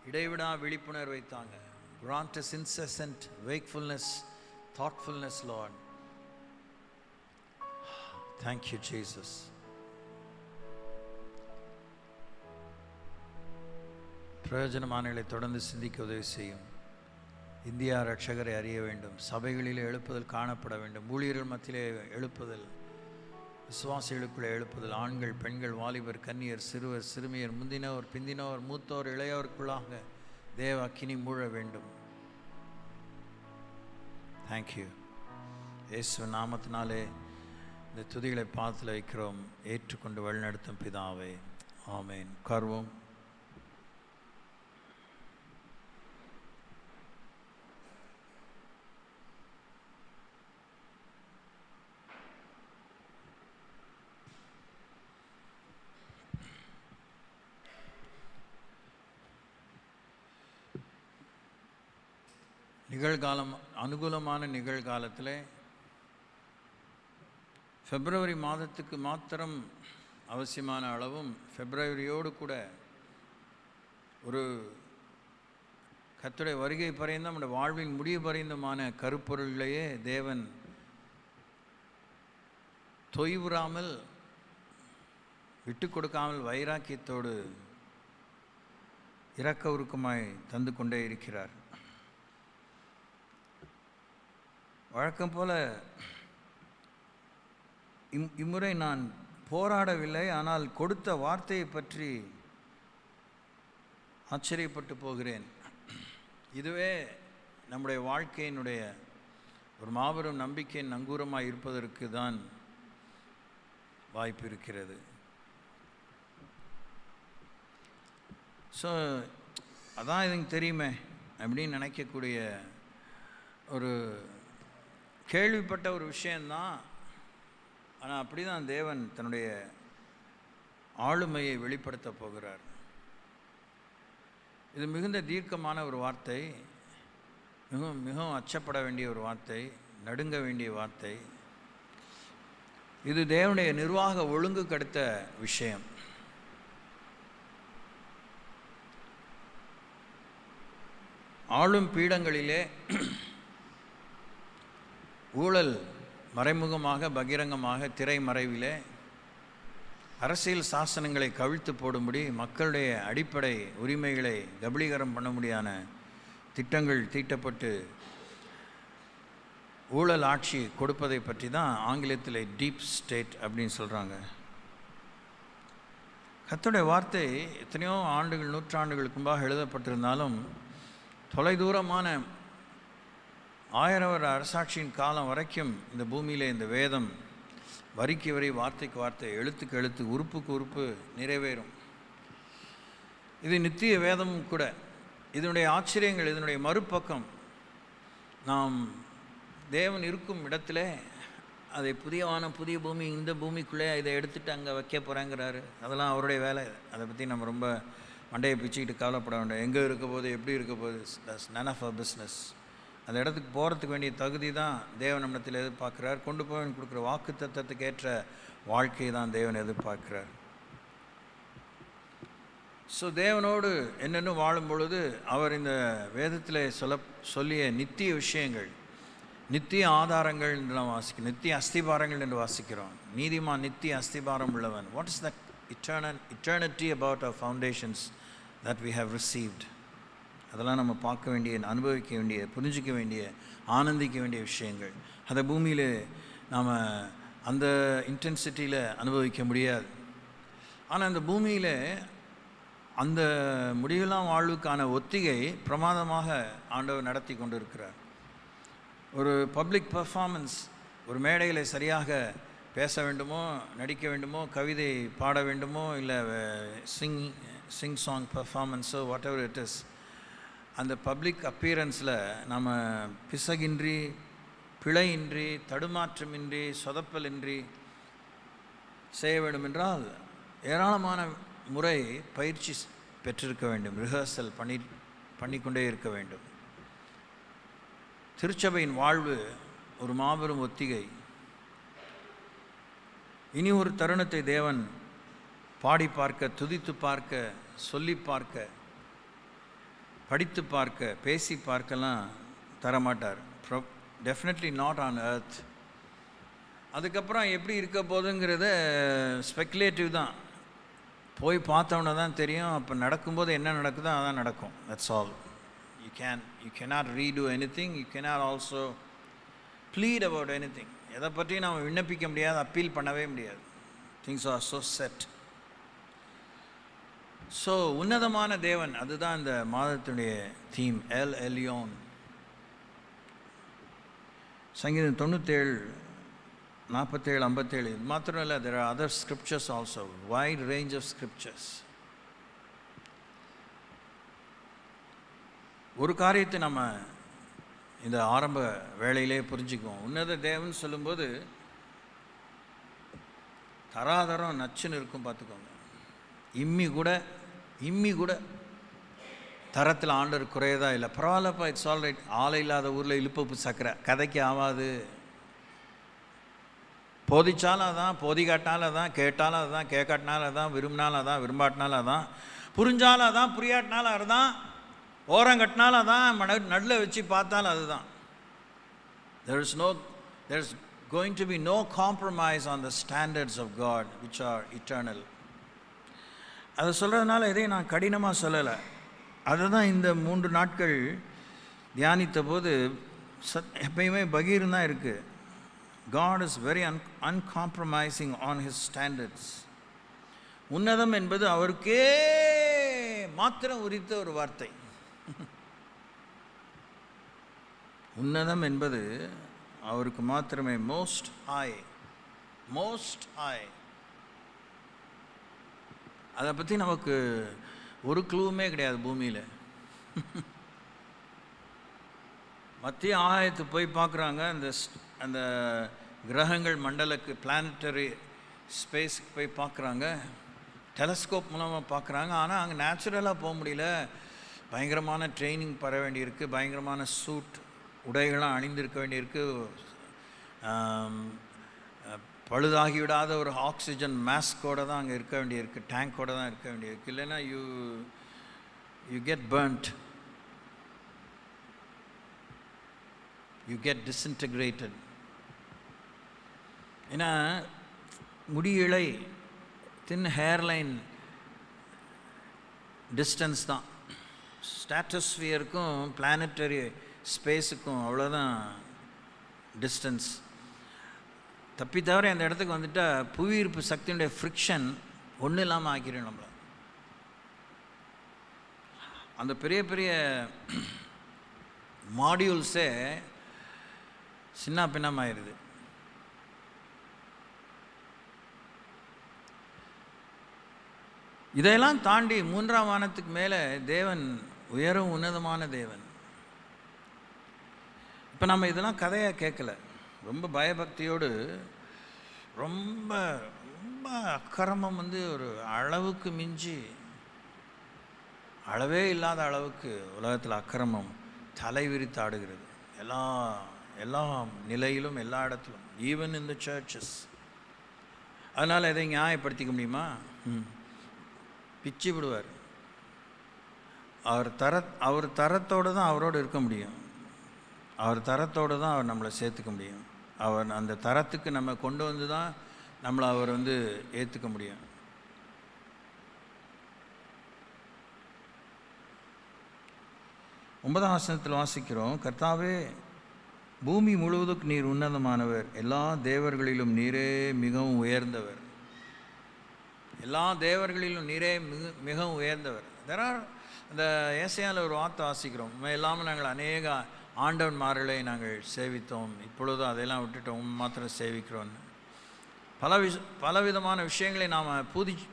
இடைவிடா விழிப்புணர்வை தாங்க. Grant us incessant wakefulness, thoughtfulness, Lord. Thank you, Jesus. பிரயோஜனமானங்களை தொடர்ந்து சிந்திக்க உதவி செய்யும். இந்தியா ரட்சகரை அறிய வேண்டும். சபைகளிலே எழுப்புதல் காணப்பட வேண்டும். ஊழியர்கள் மத்தியிலே எழுப்புதல், விசுவாசிகளுக்குள்ளே எழுப்புதல், ஆண்கள், பெண்கள், வாலிபர், கன்னியர், சிறுவர், சிறுமியர், முந்தினோர், பிந்தினோர், மூத்தோர், இளையோருக்குள்ளாக தேவ அக்கினி மூழ வேண்டும். தேங்க்யூ. இயேசு நாமத்தினாலே இந்த துதிகளை பாதத்தில் வைக்கிறோம். ஏற்றுக்கொண்டு வழிநடத்தும் பிதாவே, ஆமேன். உட்கார்வோம். நிகழ்காலம், அனுகூலமான நிகழ்காலத்தில் பிப்ரவரி மாதத்துக்கு மாத்திரம் அவசியமான அளவும், பிப்ரவரியோடு கூட ஒரு கர்த்தருடைய வருகை பறைந்தும் நம்முடைய வாழ்வின் முடிவு பறைந்துமான கருப்பொருளையே தேவன் தொய்வுறாமல், விட்டு கொடுக்காமல், வைராக்கியத்தோடு இரக்க உருக்கமாய் தந்து கொண்டே இருக்கிறார். வழக்கம் போல இம்முறை நான் போராடவில்லை, ஆனால் கொடுத்த வார்த்தையை பற்றி ஆச்சரியப்பட்டு போகிறேன். இதுவே நம்முடைய வாழ்க்கையினுடைய ஒரு மாபெரும் நம்பிக்கையின் நங்கூரமாக இருப்பதற்கு தான் வாய்ப்பு இருக்கிறது. ஸோ அதான் இதுங்க தெரியுமே அப்படின்னு நினைக்கக்கூடிய ஒரு கேள்விப்பட்ட ஒரு விஷயந்தான். ஆனால் அப்படி தான் தேவன் தன்னுடைய ஆளுமையை வெளிப்படுத்த போகிறார். இது மிகுந்த தீர்க்கமான ஒரு வார்த்தை, மிகவும் அச்சப்பட வேண்டிய ஒரு வார்த்தை, நடுங்க வேண்டிய வார்த்தை. இது தேவனுடைய நிர்வாக ஒழுங்குக்கு அடுத்த விஷயம். ஆளும் பீடங்களிலே ஊழல் மறைமுகமாக, பகிரங்கமாக, திரைமறைவிலே அரசியல் சாசனங்களை கவிழ்த்து போடும்படி, மக்களுடைய அடிப்படை உரிமைகளை கபலீகரம் பண்ண முடியாத திட்டங்கள் தீட்டப்பட்டு ஊழல் ஆட்சி கொடுப்பதை பற்றி தான் ஆங்கிலத்தில் டீப் ஸ்டேட் அப்படின்னு சொல்கிறாங்க. கர்த்தருடைய வார்த்தை எத்தனையோ ஆண்டுகள், நூற்றாண்டுகளுக்கு முன்பாக எழுதப்பட்டிருந்தாலும் தொலைதூரமான 1000 வருட அரசாட்சியின் காலம் வரைக்கும் இந்த பூமியிலே இந்த வேதம் வரிக்கு வரி, வார்த்தைக்கு வார்த்தை, எழுத்துக்கு எழுத்து, உறுப்புக்கு உறுப்பு நிறைவேறும். இது நித்திய வேதமும் கூட. இதனுடைய ஆச்சரியங்கள், இதனுடைய மறுபக்கம், நாம் தேவன் இருக்கும் இடத்திலே அதை புதிய வானம் புதிய பூமி, இந்த பூமிக்குள்ளே இதை எடுத்துகிட்டு அங்கே வைக்க போகிறேங்கிறாரு. அதெல்லாம் அவருடைய வேலை. அதை பற்றி நம்ம ரொம்ப மண்டையை பிச்சுக்கிட்டு கவலைப்பட வேண்டாம். எங்கே இருக்க போது, எப்படி இருக்க போது, that's none of a business. அந்த இடத்துக்கு போகிறதுக்கு வேண்டிய தகுதி தான் தேவன் நம்மிடத்தில் எதிர்பார்க்குறார். கொண்டு போய் கொடுக்குற வாக்கு தத்தத்துக்கு ஏற்ற வாழ்க்கையை தான் தேவன் எதிர்பார்க்குறார். ஸோ தேவனோடு என்னென்னு வாழும் பொழுது அவர் இந்த வேதத்தில் சொல்லிய நித்திய விஷயங்கள், நித்திய ஆதாரங்கள் என்று நாம் வாசிக்கிறோம், நித்திய அஸ்திபாரங்கள் என்று வாசிக்கிறோம். நீதிமான் நித்திய அஸ்திபாரம் உள்ளவன். What is that eternity about our foundations that we have received? அதெல்லாம் நம்ம பார்க்க வேண்டிய, அனுபவிக்க வேண்டிய, புரிஞ்சிக்க வேண்டிய, ஆனந்திக்க வேண்டிய விஷயங்கள். அதை பூமியில் நாம் அந்த இன்டென்சிட்டியில் அனுபவிக்க முடியாது. ஆனால் அந்த பூமியில் அந்த முடிவெல்லாம் வாழ்வுக்கான ஒத்திகை பிரமாதமாக ஆண்டவர் நடத்தி கொண்டு இருக்கிறார். ஒரு பப்ளிக் பர்ஃபார்மன்ஸ், ஒரு மேடையில் சரியாக பேச வேண்டுமோ, நடிக்க வேண்டுமோ, கவிதை பாட வேண்டுமோ, இல்லை சிங் சாங் பர்ஃபார்மன்ஸோ, வாட் எவர் இட் இஸ், அந்த பப்ளிக் அப்பியரன்ஸில் நம்ம பிசகின்றி, பிழையின்றி, தடுமாற்றமின்றி, சொதப்பலின்றி செய்ய வேண்டும் என்றால் ஏராளமான முறை பயிற்சி பெற்றிருக்க வேண்டும். ரிஹர்சல் பண்ணிக்கொண்டே இருக்க வேண்டும். திருச்சபையின் வாழ்வு ஒரு மாபெரும் ஒத்திகை. இனி ஒரு தருணத்தை தேவன் பாடி பார்க்க, துதித்து பார்க்க, சொல்லி பார்க்க, படித்து பார்க்க, பேசி பார்க்கலாம் தரமாட்டார். Definitely not on earth. அதுக்கப்புறம் எப்படி இருக்க போதுங்கிறத ஸ்பெக்குலேட்டிவ் தான். போய் பார்த்தோன்னே தான் தெரியும். அப்போ நடக்கும்போது என்ன நடக்குதோ அதான் நடக்கும். That's all. You cannot redo anything. You cannot also plead about anything. எதை பற்றியும் நாம் விண்ணப்பிக்க முடியாது, அப்பீல் பண்ணவே முடியாது. Things are so set. So உன்னதமான தேவன், அதுதான் இந்த மாதத்துடைய தீம். L Elyon. சங்கீதம் 97, 47, 57. இது மாத்திரம் இல்லை, there are other scriptures also, wide range of scriptures. ஒரு காரியத்தை நம்ம இந்த ஆரம்ப வேளையிலே புரிஞ்சுக்குவோம். உன்னத தேவன் சொல்லும்போது தராதரம் நச்சுன்னு இருக்கும். பார்த்துக்கோங்க. இம்மி கூட தரத்தில் ஆண்டவர் குறையதா இல்லை. பரவாயில்லப்பா, இட்ஸ் ஆல் ரைட். ஆலை இல்லாத ஊரில் இழுப்பு சக்கரை கதைக்கு ஆகாது. போதிச்சாலும் அதான், போதிக்காட்டினாலும் அதான், கேட்டாலும் அதுதான், கேட்காட்டினாலும் அதான், விரும்பினாலும் அதான், விரும்பாட்டினாலும் அதான், புரிஞ்சாலும் அதான், புரியாட்டினாலும் அதுதான், ஓரங்கட்டினாலும் அதான், நடுவில் வச்சு பார்த்தாலும் அதுதான். There is going to be no compromise on the standards of God which are eternal. அதை சொல்கிறதுனால இதையும் நான் கடினமாக சொல்லலை. அதுதான் இந்த 3 நாட்கள் தியானித்த போது எப்பயுமே பகீர்னு தான் இருக்குது. God is very uncompromising on his standards. உன்னதம் என்பது அவருக்கே மாத்திரம் உரித்த ஒரு வார்த்தை. உன்னதம் என்பது அவருக்கு மாத்திரமே. Most high. அதை பற்றி நமக்கு ஒரு க்ளூவுமே கிடையாது பூமியில். மத்திய ஆகாயத்து போய் பார்க்குறாங்க, அந்த கிரகங்கள் மண்டலுக்கு, பிளானட்டரி ஸ்பேஸுக்கு போய் பார்க்குறாங்க, டெலஸ்கோப் மூலமாக பார்க்குறாங்க. ஆனால் அங்கே நேச்சுரலாக போக முடியல. பயங்கரமான ட்ரைனிங் பெற வேண்டியிருக்கு, பயங்கரமான சூட் உடைகள்லாம் அணிந்திருக்க வேண்டியிருக்கு, பழுதாகிவிடாத ஒரு ஆக்சிஜன் மாஸ்கோடு தான் அங்கே இருக்க வேண்டியிருக்கு, டேங்கோடு தான் இருக்க வேண்டியிருக்கு. இல்லைன்னா you get burnt, you get disintegrated. ஏன்னா முடியிழை, தின் ஹேர்லைன் டிஸ்டன்ஸ் தான். ஸ்ட்ராட்டோஸ்பியருக்கும் பிளானட்டரி ஸ்பேஸுக்கும் அவ்வளோதான் டிஸ்டன்ஸ். தப்பி தவிர அந்த இடத்துக்கு வந்துட்டால் புவியீர்ப்பு சக்தியினுடைய ஃப்ரிக்ஷன் ஒன்றும் இல்லாமல் ஆக்கிடும் நம்மளை. அந்த பெரிய பெரிய மாடியூல்ஸே சின்ன பின்னமாயிருது. இதையெல்லாம் தாண்டி 3ஆம் வானத்துக்கு மேலே தேவன் உயரும் உன்னதமான தேவன். இப்போ நம்ம இதெல்லாம் கதையாக கேட்கல. ரொம்ப பயபக்தியோடு, ரொம்ப ரொம்ப அக்கிரமம் ஒரு அளவுக்கு மிஞ்சி, அளவே இல்லாத அளவுக்கு உலகத்தில் அக்கிரமம் தலை விரித்தாடுகிறது. எல்லா எல்லா நிலையிலும், எல்லா இடத்திலும், ஈவன் இன் த சர்ச்சஸ். அதனால் எதை நியாயப்படுத்திக்க முடியுமா? பிச்சு விடுவார். அவர் தரத்தோடு தான் அவரோடு இருக்க முடியும். அவர் தரத்தோடு தான் அவர் நம்மளை சேர்த்துக்க முடியும். அவர் அந்த தரத்துக்கு நம்ம கொண்டு வந்து தான் நம்மளை அவர் ஏற்றுக்க முடியும். ஒன்பதாம் வசனத்தில் வாசிக்கிறோம், கர்த்தாவே, பூமி முழுவதுக்கு நீர் உன்னதமானவர், எல்லா தேவர்களிலும் நீரே மிகவும் உயர்ந்தவர். எல்லா தேவர்களிலும் நீரே மிகவும் உயர்ந்தவர். இந்த ஏசாயாவில் ஒரு வார்த்தை வாசிக்கிறோம், இல்லாமல் நாங்கள் அநேக ஆண்டவன்மார்களை நாங்கள் சேவித்தோம், இப்பொழுது அதையெல்லாம் விட்டுட்டோம், மாத்திரம் சேவிக்கிறோன்னு. பலவிதமான விஷயங்களை நாம்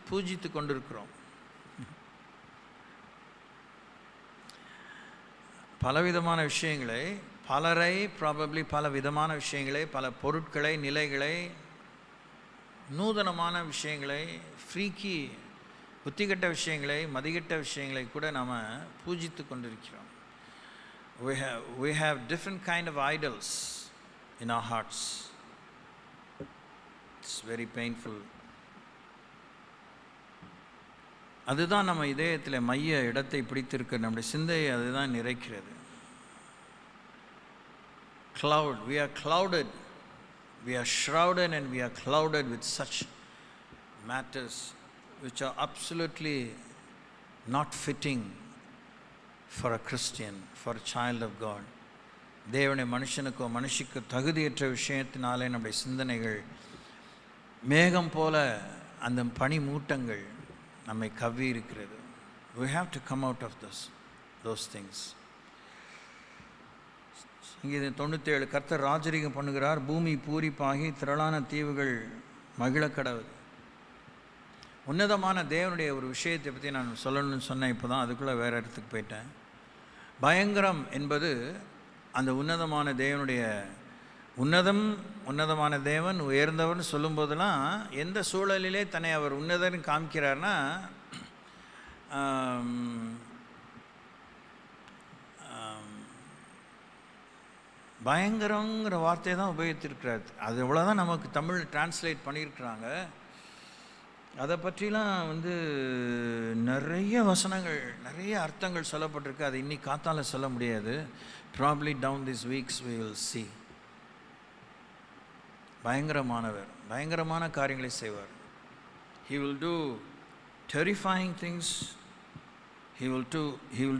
பூஜித்து கொண்டிருக்கிறோம். பலவிதமான விஷயங்களை, பலரை, ப்ராபப்ளி பல விதமான விஷயங்களை, பல பொருட்களை, நிலைகளை, நூதனமான விஷயங்களை, ஃப்ரீக்கி புத்திகட்ட விஷயங்களை, மதிகட்ட விஷயங்களை கூட நாம் பூஜித்து கொண்டிருக்கிறோம். We have different kind of idols in our hearts. It's very painful. அதுதான் நம்ம இதயத்தில் மைய இடத்தை பிடித்திருக்க நம்முடைய சிந்தையை அதுதான் நிறைக்கிறது. Cloud, we are clouded, we are shrouded and we are clouded with such matters which are absolutely not fitting for a Christian, for a child of God. தேவனுடைய மனுஷனுக்கோ மனுஷிக்கு தகுதியற்ற விஷயத்தினாலே நம்முடைய சிந்தனைகள் மேகம் போல அந்த பனி மூட்டங்கள் நம்மை கவ்வி இருக்கிறது. We have to come out of those things. இங்கே 97, கர்த்தர் ராஜரீகம் பண்ணுகிறார், பூமி பூரிப்பாகி திரளான தீவுகள் மகிழ கடவுது. உன்னதமான தேவனுடைய ஒரு விஷயத்தை பற்றி நான் சொல்லணும்னு சொன்னேன், இப்போ தான் அதுக்குள்ளே வேறு இடத்துக்கு போயிட்டேன். பயங்கரம் என்பது அந்த உன்னதமான தேவனுடைய உன்னதமான தேவன் உயர்ந்தவர்னு சொல்லும்போதெல்லாம் எந்த சூழலிலே தன்னை அவர் உன்னதர்னு காமிக்கிறார்னா, பயங்கரங்கிற வார்த்தையை தான் உபயோகித்திருக்கிறார். அது எவ்வளோதான் நமக்கு தமிழ் டிரான்ஸ்லேட் பண்ணியிருக்கிறாங்க. அதை பற்றிலாம் நிறைய வசனங்கள், நிறைய அர்த்தங்கள் சொல்லப்பட்டிருக்கு. அது இன்னைக்கு காத்தால சொல்ல முடியாது. Probably down this weeks we will see. பயங்கரமானவர், பயங்கரமான காரியங்களை செய்வார். He will do terrifying things. He will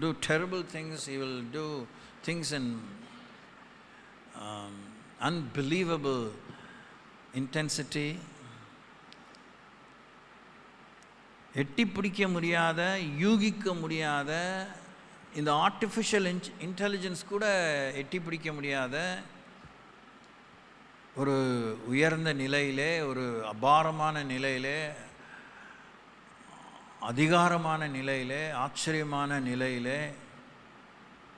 do terrible things. He will do things in unbelievable intensity. எட்டி பிடிக்க முடியாத, யூகிக்க முடியாத, இந்த ஆர்டிஃபிஷியல் இன்டெலிஜென்ஸ் கூட எட்டி பிடிக்க முடியாத ஒரு உயர்ந்த நிலையிலே, ஒரு அபாரமான நிலையிலே, அதிகாரமான நிலையிலே, ஆச்சரியமான நிலையிலே,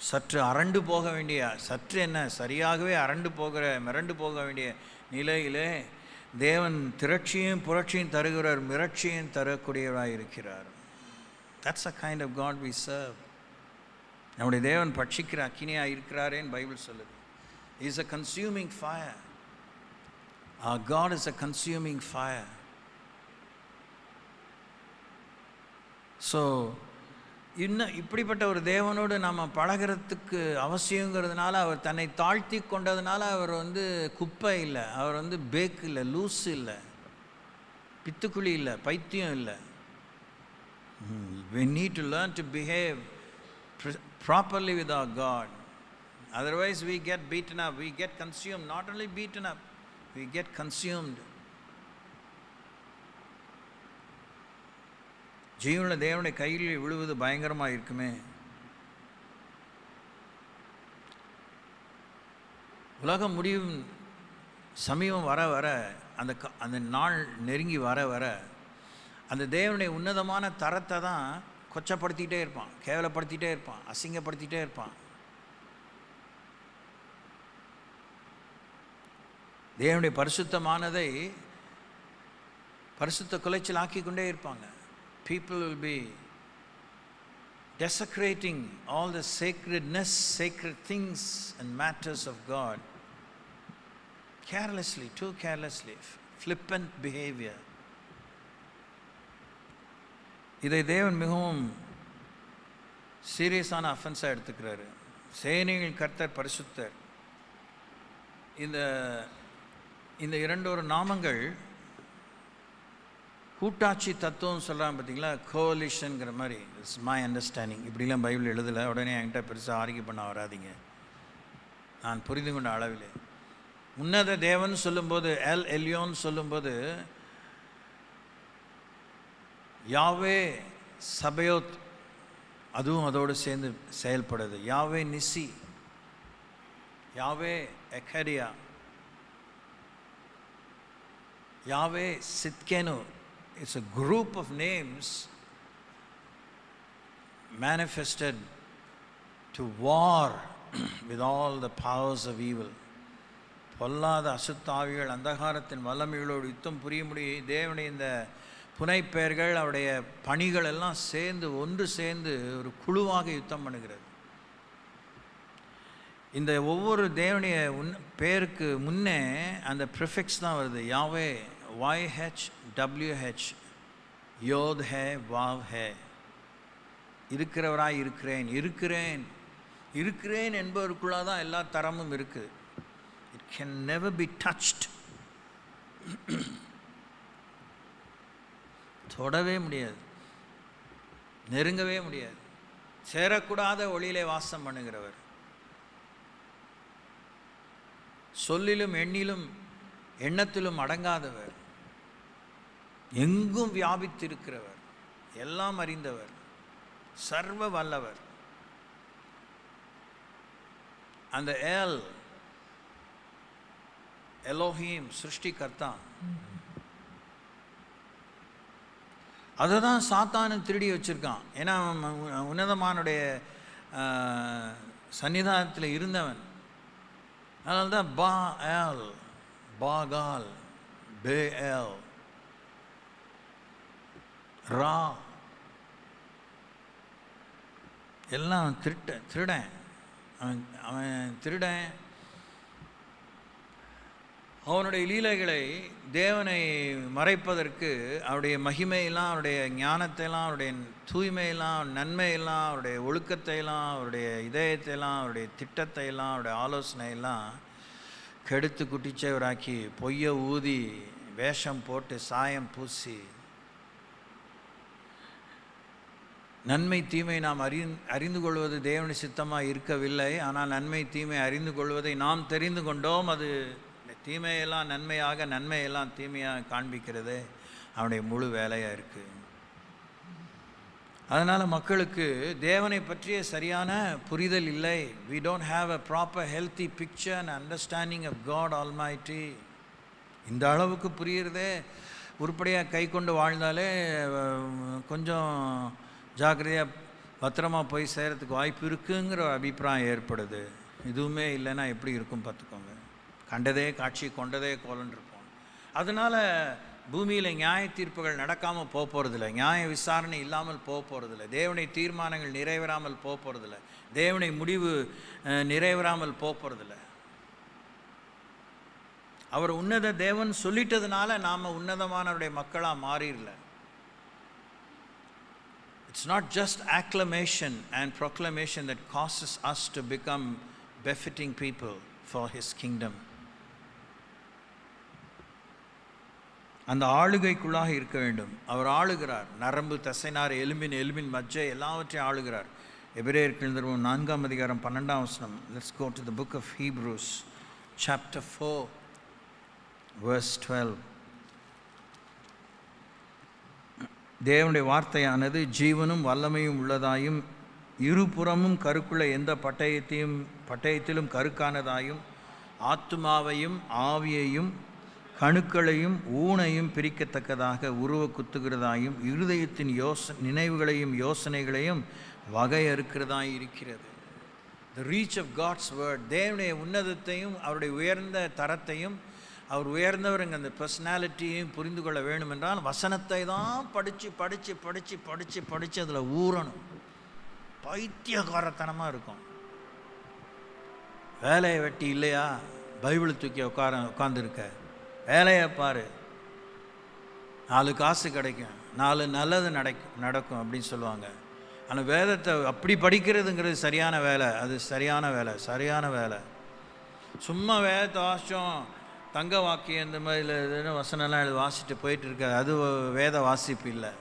சற்று அரண்டு போக வேண்டிய, சற்று என்ன சரியாகவே மிரண்டு போக வேண்டிய நிலையிலே தேவன் திரட்சியும் புரட்சியும் தருகிறார், மிரட்சியும் தரக்கூடியவராக இருக்கிறார். That's a kind of God we serve. நம்முடைய தேவன் பட்சிக்கிற அக்கினியாக இருக்கிறாரேன்னு பைபிள் சொல்லுது. He is a consuming fire. Our God is a consuming fire. So இன்னும் இப்படிப்பட்ட ஒரு தேவனோடு நம்ம பழகிறதுக்கு அவசியங்கிறதுனால, அவர் தன்னை தாழ்த்தி கொண்டதுனால அவர் குப்பை இல்லை, அவர் பேக் இல்லை, லூஸ் இல்லை, பித்துக்குழி இல்லை, பைத்தியம் இல்லை. We need to learn to behave properly with our God. Otherwise we get beaten up, we get consumed. Not only beaten up, we get consumed. ஜீவனுள்ள தேவனுடைய கையில் விழுவது பயங்கரமாக இருக்குமே. உலகம் முடியும் சமீபம் வர வர, அந்த நாள் நெருங்கி வர வர, அந்த தேவனுடைய உன்னதமான தரத்தை தான் கொச்சப்படுத்திகிட்டே இருப்பான், கேவலப்படுத்திகிட்டே இருப்பான், அசிங்கப்படுத்திகிட்டே இருப்பான். தேவனுடைய பரிசுத்தமானதை பரிசுத்த குலைச்சல் ஆக்கி கொண்டே இருப்பாங்க. People will be desecrating all the sacredness, sacred things and matters of God carelessly, too carelessly, flippant behavior. இதை தேவன் மிகவும் சீரியஸான அஃபென்ஸாக எடுத்துக்கிறாரு. சேனைகள் கர்த்தர் பரிசுத்தர். இந்த இரண்டொரு நாமங்கள் கூட்டாட்சி தத்துவம் சொல்கிறாங்க பார்த்தீங்களா, கோலிஷனுங்கிற மாதிரி. It's my understanding. இப்படிலாம் பைபிள் எழுதலை, உடனே என்கிட்ட பெருசாக ஆர்கியூ பண்ண வராதிங்க. நான் புரிந்து கொண்ட அளவில் உன்னத தேவன் சொல்லும்போது, எல் எல்யோன் சொல்லும்போது, யாவே சபயோத் அதுவும் அதோடு சேர்ந்து செயல்படுது. யாவே நிசி, யாவே எக்கரியா, யாவே சித்கேனு. It's a group of names manifested to war with all the powers of evil. பொல்லாத அசுத்தாவிகள் அந்தகாரத்தின் வல்லமைகளோடு யுத்தம் புரிய முடியும். தேவனுடைய இந்த புனைப்பெயர்கள், அவருடைய பணிகள் எல்லாம் சேர்ந்து ஒன்று சேர்ந்து ஒரு குழுவாக யுத்தம் பண்ணுகிறது. இந்த ஒவ்வொரு தேவனுடைய பேருக்கு முன்னே அந்த ப்ரிஃபிக்ஸ் தான் வருது. யாவே YHWH, யோத் ஹே வாவ் ஹே. இருக்கிறவராய் இருக்கிறேன், இருக்கிறேன் இருக்கிறேன் என்பவருக்குள்ளாக தான் எல்லா தரமும் இருக்குது. It can never be touched. தொடவே முடியாது, நெருங்கவே முடியாது. சேரக்கூடாத ஒளியிலே வாசம் பண்ணுகிறவர், சொல்லிலும் எண்ணிலும் எண்ணத்திலும் அடங்காதவர், எங்கும் வியாபித்திருக்கிறவர், எல்லாம் அறிந்தவர், சர்வ வல்லவர். அந்த எலோஹீம் சிருஷ்டிகர்த்தா. அதை தான் சாத்தானு திருடி வச்சுருக்கான். ஏன்னா உன்னதமானுடைய சன்னிதானத்தில் இருந்தவன். அதனால தான் பால், பாகால், பேல், ரா எல்லாம் திருடன். அவன் திருடன். அவனுடைய லீலைகளை தேவனை மறைப்பதற்கு அவருடைய மகிமையெல்லாம், அவருடைய ஞானத்தையெல்லாம், அவருடைய தூய்மையெல்லாம், நன்மையெல்லாம், அவருடைய ஒழுக்கத்தையெல்லாம், அவருடைய இதயத்தையெல்லாம், அவருடைய திட்டத்தையெல்லாம், அவருடைய ஆலோசனையெல்லாம் கெடுத்து குட்டிச்சவராக்கி, பொய்யை ஊதி, வேஷம் போட்டு, சாயம் பூசி, நன்மை தீமை நாம் அறிந்து கொள்வது தேவனி சித்தமாக இருக்கவில்லை. ஆனால் நன்மை தீமை அறிந்து கொள்வதை நாம் தெரிந்து கொண்டோம். அது தீமையெல்லாம் நன்மையாக, நன்மையெல்லாம் தீமையாக காண்பிக்கிறது அவனுடைய முழு வேலையாக இருக்குது. அதனால் மக்களுக்கு தேவனை பற்றிய சரியான புரிதல் இல்லை. we don't have a proper healthy picture and understanding of God Almighty. இந்த அளவுக்கு புரியுறதே, உருப்படியாக கை கொண்டு வாழ்ந்தாலே கொஞ்சம் ஜாக்கிரதையாக பத்திரமா போய் சேரத்துக்கு வாய்ப்பு இருக்குங்கிற அபிப்பிராயம் ஏற்படுது. இதுவுமே இல்லைன்னா எப்படி இருக்கும் பார்த்துக்கோங்க. கண்டதே காட்சி, கொண்டதே கோலன் இருப்போம். அதனால் பூமியில் நியாய தீர்ப்புகள் நடக்காமல் போக போகிறதில்ல, நியாய விசாரணை இல்லாமல் போக போகிறதில்ல, தேவனை தீர்மானங்கள் நிறைவேறாமல் போக போகிறதில்ல, தேவனை முடிவு நிறைவேறாமல் போக போகிறதில்ல. அவர் உன்னத தேவன் சொல்லிட்டதுனால நாம் உன்னதமானவருடைய மக்களாக மாறிடல. It's not just acclamation and proclamation that causes us to become befitting people for His kingdom. அந்த ஆளுகைக்குள்ளாக இருக்க வேண்டும். அவர் ஆளுகிறார். நரம்பு, தசைநார், எலும்பின் மஜ்ஜை எல்லாவற்றையும் ஆளுகிறார். எபிரேயருக்கு எழுதின 4ஆம் அதிகாரம் 12ஆம் வசனம். Let's go to the book of Hebrews chapter 4 verse 12. தேவனுடைய வார்த்தையானது ஜீவனும் வல்லமையும் உள்ளதாயும், இருபுறமும் கருக்குள்ள எந்த பட்டயத்திலும் கருக்கானதாயும், ஆத்துமாவையும் ஆவியையும் கணுக்களையும் ஊனையும் பிரிக்கத்தக்கதாக உருவ குத்துகிறதாயும், இருதயத்தின் நினைவுகளையும் யோசனைகளையும் வகையறுக்கிறதாய் இருக்கிறது. The reach of God's word, தேவனுடைய உன்னதத்தையும் அவருடைய உயர்ந்த தரத்தையும் அவர் உயர்ந்தவருங்க. அந்த பர்சனாலிட்டியையும் புரிந்து கொள்ள வேணும் என்றால் வசனத்தை தான் படித்து படித்து படித்து படித்து படித்து அதில் ஊறணும். பைத்தியகாரத்தனமாக இருக்கும். வேலையை வெட்டி இல்லையா, பைபிள் தூக்கி உட்காந்துருக்க, வேலையை பாரு, 4 காசு கிடைக்கும், 4 நல்லது நடக்கும் அப்படின்னு சொல்லுவாங்க. ஆனால் வேதத்தை அப்படி படிக்கிறதுங்கிறது சரியான வேலை. அது சரியான வேலை. சும்மா வேதத்தை வாசித்தோம், தங்க வாக்கியம் இந்த மாதிரி வசனம்லாம் வாசிட்டு போயிட்டு இருக்காது. அது வேத வாசிப்பு இல்லை.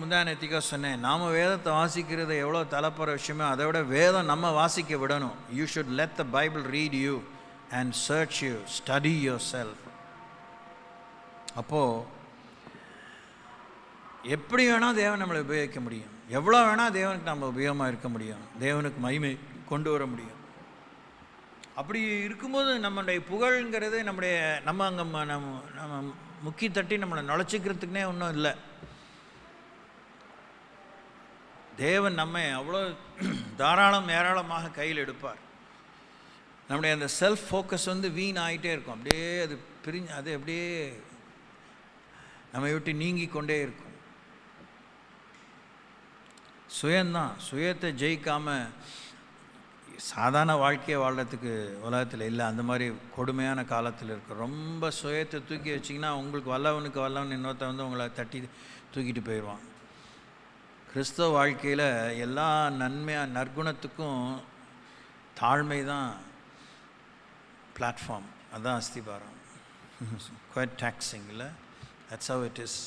முந்தானேத்திக்கோ சொன்னேன், நாம் வேதத்தை வாசிக்கிறது எவ்வளோ தலைப்புற விஷயமோ அதை விட வேதம் நம்ம வாசிக்க விடணும். You should let the Bible read you and search you, study yourself. அப்போது எப்படி வேணால் தேவன் நம்மளை உபயோகிக்க முடியும், எவ்வளோ வேணால் தேவனுக்கு நம்ம உபயோகமாக இருக்க முடியும், தேவனுக்கு மகிமை கொண்டு வர முடியும். அப்படி இருக்கும்போது நம்மளுடைய புகழ்ங்கிறது நம்ம முக்கி தட்டி நம்மளை நுழைச்சிக்கிறதுக்குனே ஒன்றும் இல்லை. தேவன் நம்மை அவ்வளோ ஏராளமாக கையில் எடுப்பார். நம்முடைய அந்த செல்ஃப் ஃபோக்கஸ் வீண் ஆகிட்டே இருக்கும். அப்படியே அது அது அப்படியே நம்மை விட்டு நீங்கி கொண்டே இருக்கும். சுயத்தை ஜெயிக்காமல் சாதாரண வாழ்க்கையை வாழ்கிறதுக்கு உலகத்தில் இல்லை. அந்த மாதிரி கொடுமையான காலத்தில் இருக்குது. ரொம்ப சுயத்தை தூக்கி வச்சிங்கன்னா உங்களுக்கு வல்லவன் இன்னொருத்த உங்களை தட்டி தூக்கிட்டு போயிடுவான். கிறிஸ்தவ வாழ்க்கையில் எல்லா நற்குணத்துக்கும் தாழ்மை தான் பிளாட்ஃபார்ம், அதுதான் அஸ்திபாரம். குவைட் டாக்ஸிங் இல்லை, தட்ஸ் ஹவ் இட் இஸ்.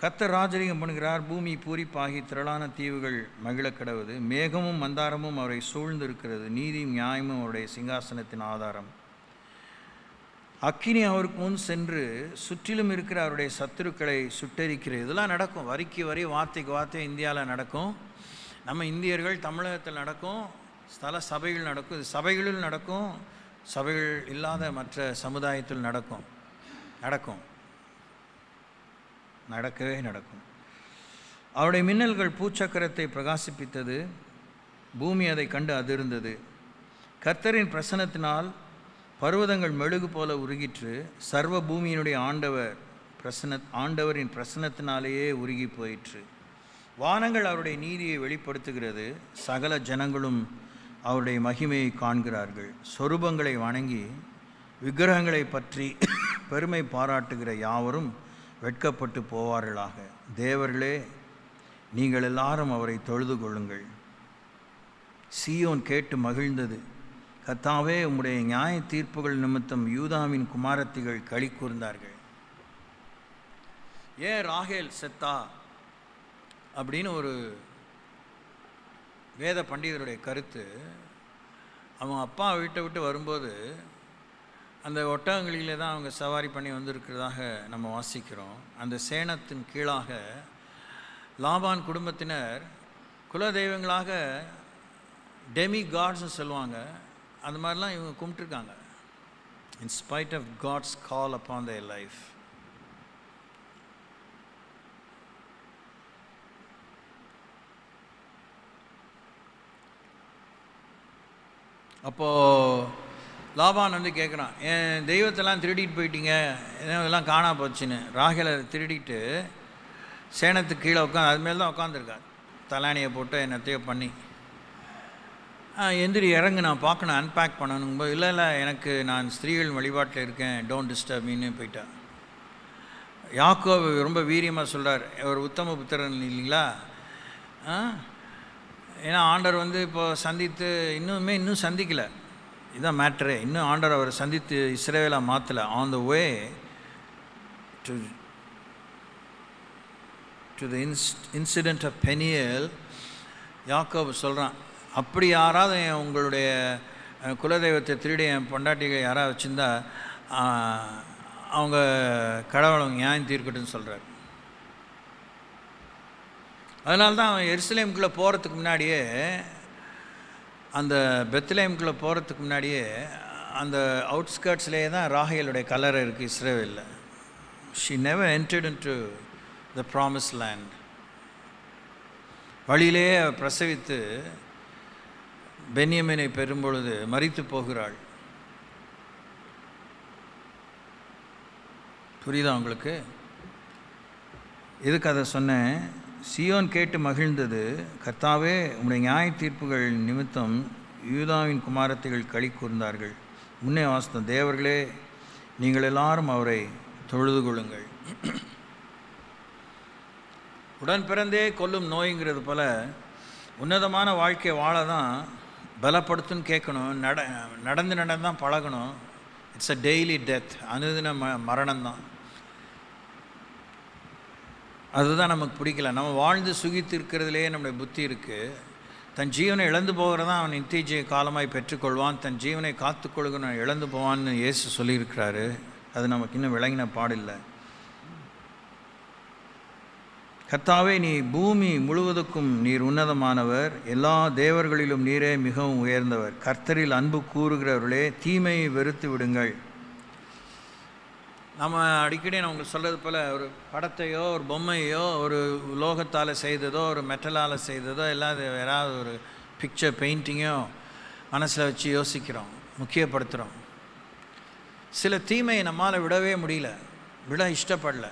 கர்த்தர் ராஜரீகம் பண்ணுகிறார், பூமி பூரிப்பாகி திரளான தீவுகள் மகிழ கிடவுது. மேகமும் மந்தாரமும் அவரை சூழ்ந்து இருக்கிறது, நீதியும் நியாயமும் அவருடைய சிங்காசனத்தின் ஆதாரம். அக்கினி அவருக்கு முன் சென்று சுற்றிலும் இருக்கிற அவருடைய சத்துருக்களை சுட்டெரிக்கிறது. இதெல்லாம் நடக்கும், வரிக்கு வரி, வார்த்தைக்கு வார்த்தை இந்தியாவில் நடக்கும். நம்ம இந்தியர்கள் தமிழகத்தில் நடக்கும், ஸ்தல சபைகள் நடக்கும், இது சபைகளில் நடக்கும், சபைகள் இல்லாத மற்ற சமுதாயத்தில் நடக்கும். அவருடைய மின்னல்கள் பூச்சக்கரத்தை பிரகாசிப்பித்தது, பூமி அதை கண்டு அதிர்ந்தது. கர்த்தரின் பிரசன்னத்தினால் பர்வதங்கள் மெழுகு போல உருகிற்று, சர்வ பூமியினுடைய ஆண்டவரின் பிரசன்னத்தினாலேயே உருகி போயிற்று. வானங்கள் அவருடைய நீதியை வெளிப்படுத்துகிறது, சகல ஜனங்களும் அவருடைய மகிமையை காண்கிறார்கள். சொரூபங்களை வணங்கி விக்கிரகங்களை பற்றி பெருமை பாராட்டுகிற யாவரும் வெட்கப்பட்டு போவார்களாக. தேவர்களே, நீங்கள் எல்லாரும் அவரை தொழுது கொள்ளுங்கள். சீயோன் கேட்டு மகிழ்ந்தது. கர்த்தாவே, உம்முடைய நியாய தீர்ப்புகள் நிமித்தம் யூதாவின் குமாரத்திகள் களி கூர்ந்தார்கள். ஏன் ராகேல் செத்தா அப்படின்னு ஒரு வேத பண்டிதருடைய கருத்து. அவன் அப்பா வீட்டை விட்டு வரும்போது அந்த ஒட்டகங்களிலே தான் அவங்க சவாரி பண்ணி வந்திருக்கிறதாக நம்ம வாசிக்கிறோம். அந்த சேனத்தின் கீழாக லாபான் குடும்பத்தினர் குலதெய்வங்களாக டெமி காட்ஸ்னு சொல்லுவாங்க, அந்த மாதிரிலாம் இவங்க கும்பிட்டுருக்காங்க. In spite of God's call upon their life. அப்போது லாபான் கேட்குறான், என் தெய்வத்தெல்லாம் திருடிட்டு போயிட்டீங்க, இதெல்லாம் காணா போச்சுன்னு. ராகேலை திருடிட்டு சேனத்துக்கு கீழே அதுமாரி தான் உட்காந்துருக்கார், தலானியை போட்டு என்னத்தையோ பண்ணி. எந்திரி இறங்கு, நான் பார்க்கணும், அன்பேக் பண்ணணுங்கும்போது இல்லை எனக்கு நான் ஸ்திரீகள் வழிபாட்டில் இருக்கேன், டோன்ட் டிஸ்டர்ப் மீன்னு போயிட்டா. யாக்கோபு ரொம்ப வீரியமாக சொல்கிறார், ஒரு உத்தம புத்திரன் இல்லைங்களா. ஏன்னா ஆண்டவர் இப்போ சந்தித்து இன்னும் சந்திக்கலை, இதுதான் மேட்ரு. இன்னும் ஆண்டவர் அவரை சந்தித்து இஸ்ரவேலாக மாற்றலை. On the way to the incident of Peniel யாக்கோபு சொல்கிறான், அப்படி யாராவது உங்களுடைய குலதெய்வத்தை திருடி என் பொண்டாட்டிகள் யாராவது வச்சுருந்தா அவங்க கடவுளை நியாயம் தீர்க்கட்டுன்னு சொல்கிறார். அதனால தான் அவன் எருசலேமுக்குள்ளே போகிறதுக்கு முன்னாடியே, அந்த பெத்லஹேமுக்குள்ளே போகிறதுக்கு முன்னாடியே அந்த அவுட்ஸ்கர்ட்ஸ்லேயே தான் ராகேலுடைய கல்லறை இருக்குது இஸ்ரவேலில். She never entered into the promise land. வழியிலே பிரசவித்து பென்யமீனை பெறும்பொழுது மரித்து போகிறாள். புரியுதா உங்களுக்கு? எதுக்கு அதை சொன்னேன்? சியோன் கேட்டு மகிழ்ந்தது, கர்த்தாவே உம்முடைய நியாய தீர்ப்புகள் நிமித்தம் யூதாவின் குமாரத்திகள் களி கூர்ந்தார்கள். முன்னே வாசித்தோம், தேவர்களே நீங்கள் எல்லாரும் அவரை தொழுது கொள்ளுங்கள். உடன் பிறந்தே கொல்லும் நோய்ங்கிறது போல உன்னதமான வாழ்க்கையை வாழ தான் பலப்படுத்துன்னு கேட்கணும். நடந்து தான் பழகணும். இட்ஸ் அ டெய்லி டெத், அனுதின மரணம்தான். அதுதான் நமக்கு பிடிக்கல. நம்ம வாழ்ந்து சுகித்து இருக்கிறதுலே நம்முடைய புத்தி இருக்குது. தன் ஜீவனை இழந்து போகிறதான் அவன் நித்திய காலமாய் பெற்றுக்கொள்வான், தன் ஜீவனை காத்துக்கொள்ளுகணும் இழந்து போவான்னு இயேசு சொல்லியிருக்கிறாரு. அது நமக்கு இன்னும் விளங்கின பாடில்லை. கர்த்தாவே நீ பூமி முழுவதுக்கும் நீர் உன்னதமானவர், எல்லா தேவர்களிலும் நீரே மிகவும் உயர்ந்தவர். கர்த்தரில் அன்பு கூறுகிறவர்களே தீமையை வெறுத்து விடுங்கள். நம்ம அடிக்கடி நான் உங்களுக்கு சொல்கிறது போல் ஒரு படத்தையோ ஒரு பொம்மையோ ஒரு உலோகத்தால் செய்ததோ ஒரு மெட்டலால் செய்ததோ இல்லாத யாராவது ஒரு பிக்சர் பெயிண்டிங்கோ மனசில் வச்சு யோசிக்கிறோம், முக்கியப்படுத்துகிறோம். சில தீமையை நம்மால் விடவே முடியல, விட இஷ்டப்படல,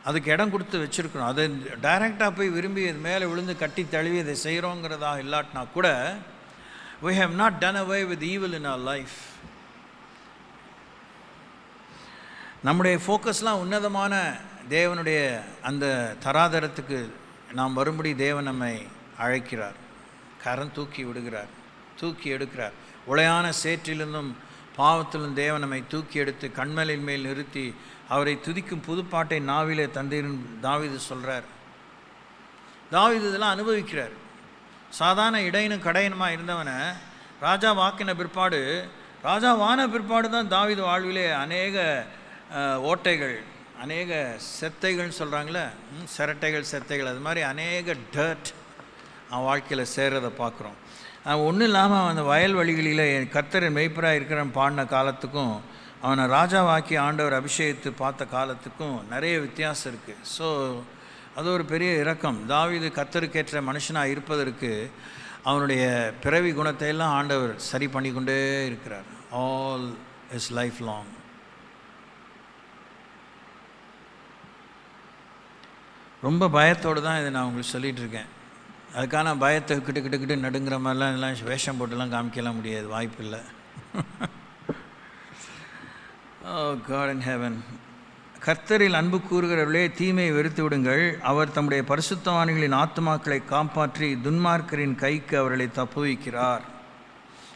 அதுக்கு இடம் கொடுத்து வச்சுருக்கணும். அது டைரெக்டாக போய் விரும்பி இது மேலே விழுந்து கட்டி தழுவி இதை செய்கிறோங்கிறதா இல்லாட்டினா கூட we have not done away with evil in our life. நம்முடைய ஃபோக்கஸ்லாம் உன்னதமான தேவனுடைய அந்த தராதரத்துக்கு நாம் வரும்படி தேவன் நம்மை அழைக்கிறார். கரம் தூக்கி விடுகிறார், தூக்கி எடுக்கிறார். உளையான சேற்றிலிருந்தும் பாவத்திலும் தேவன் நம்மை தூக்கி எடுத்து கண்மலையின் மேல் நிறுத்தி அவரை துதிக்கும் புதுப்பாட்டை நாவிலே தந்தீர்னு தாவீது சொல்கிறார். தாவீது இதெல்லாம் அனுபவிக்கிறார். சாதாரண இடையனும் கடையனுமாக இருந்தவனை ராஜா வாக்கின பிற்பாடு, ராஜாவான பிற்பாடு தான் தாவீது வாழ்விலே அநேக ஓட்டைகள், அநேக செத்தைகள்னு சொல்கிறாங்களே, சிரட்டைகள் செத்தைகள், அது மாதிரி அநேக டர்ட் அவன் வாழ்க்கையில் சேர்றதை பார்க்குறோம். ஒன்றும் இல்லாமல் அந்த வயல்வெளிகளில் கர்த்தரின் மெய்ப்பராக இருக்கிறவன் பாடின காலத்துக்கும் அவனை ராஜாவாக்கி ஆண்டவர் அபிஷேகித்து பார்த்த காலத்துக்கும் நிறைய வித்தியாசம் இருக்குது. ஸோ அது ஒரு பெரிய இரக்கம். தாவீது கர்த்தருக்கேற்ற மனுஷனாக இருப்பதற்கு அவனுடைய பிறவி குணத்தை எல்லாம் ஆண்டவர் சரி பண்ணி கொண்டே இருக்கிறார். All is life long. ரொம்ப பயத்தோடு தான் இதை நான் உங்களுக்கு சொல்லிகிட்ருக்கேன். அதுக்கான பயத்தை கிட்ட நடுங்கிற மாதிரிலாம் இதெல்லாம் வேஷம் போட்டுலாம் காமிக்கலாம் முடியாது, வாய்ப்பு இல்லை. Oh God in heaven. கர்த்தரில் அன்பு கூறுகிறவர்களே தீமையை வெறுத்து விடுங்கள். அவர் தம்முடைய பரிசுத்தவான்களின் ஆத்துமாக்களை காப்பாற்றி துன்மார்க்கரின் கைக்கு அவர்களை தப்புவிக்கிறார்.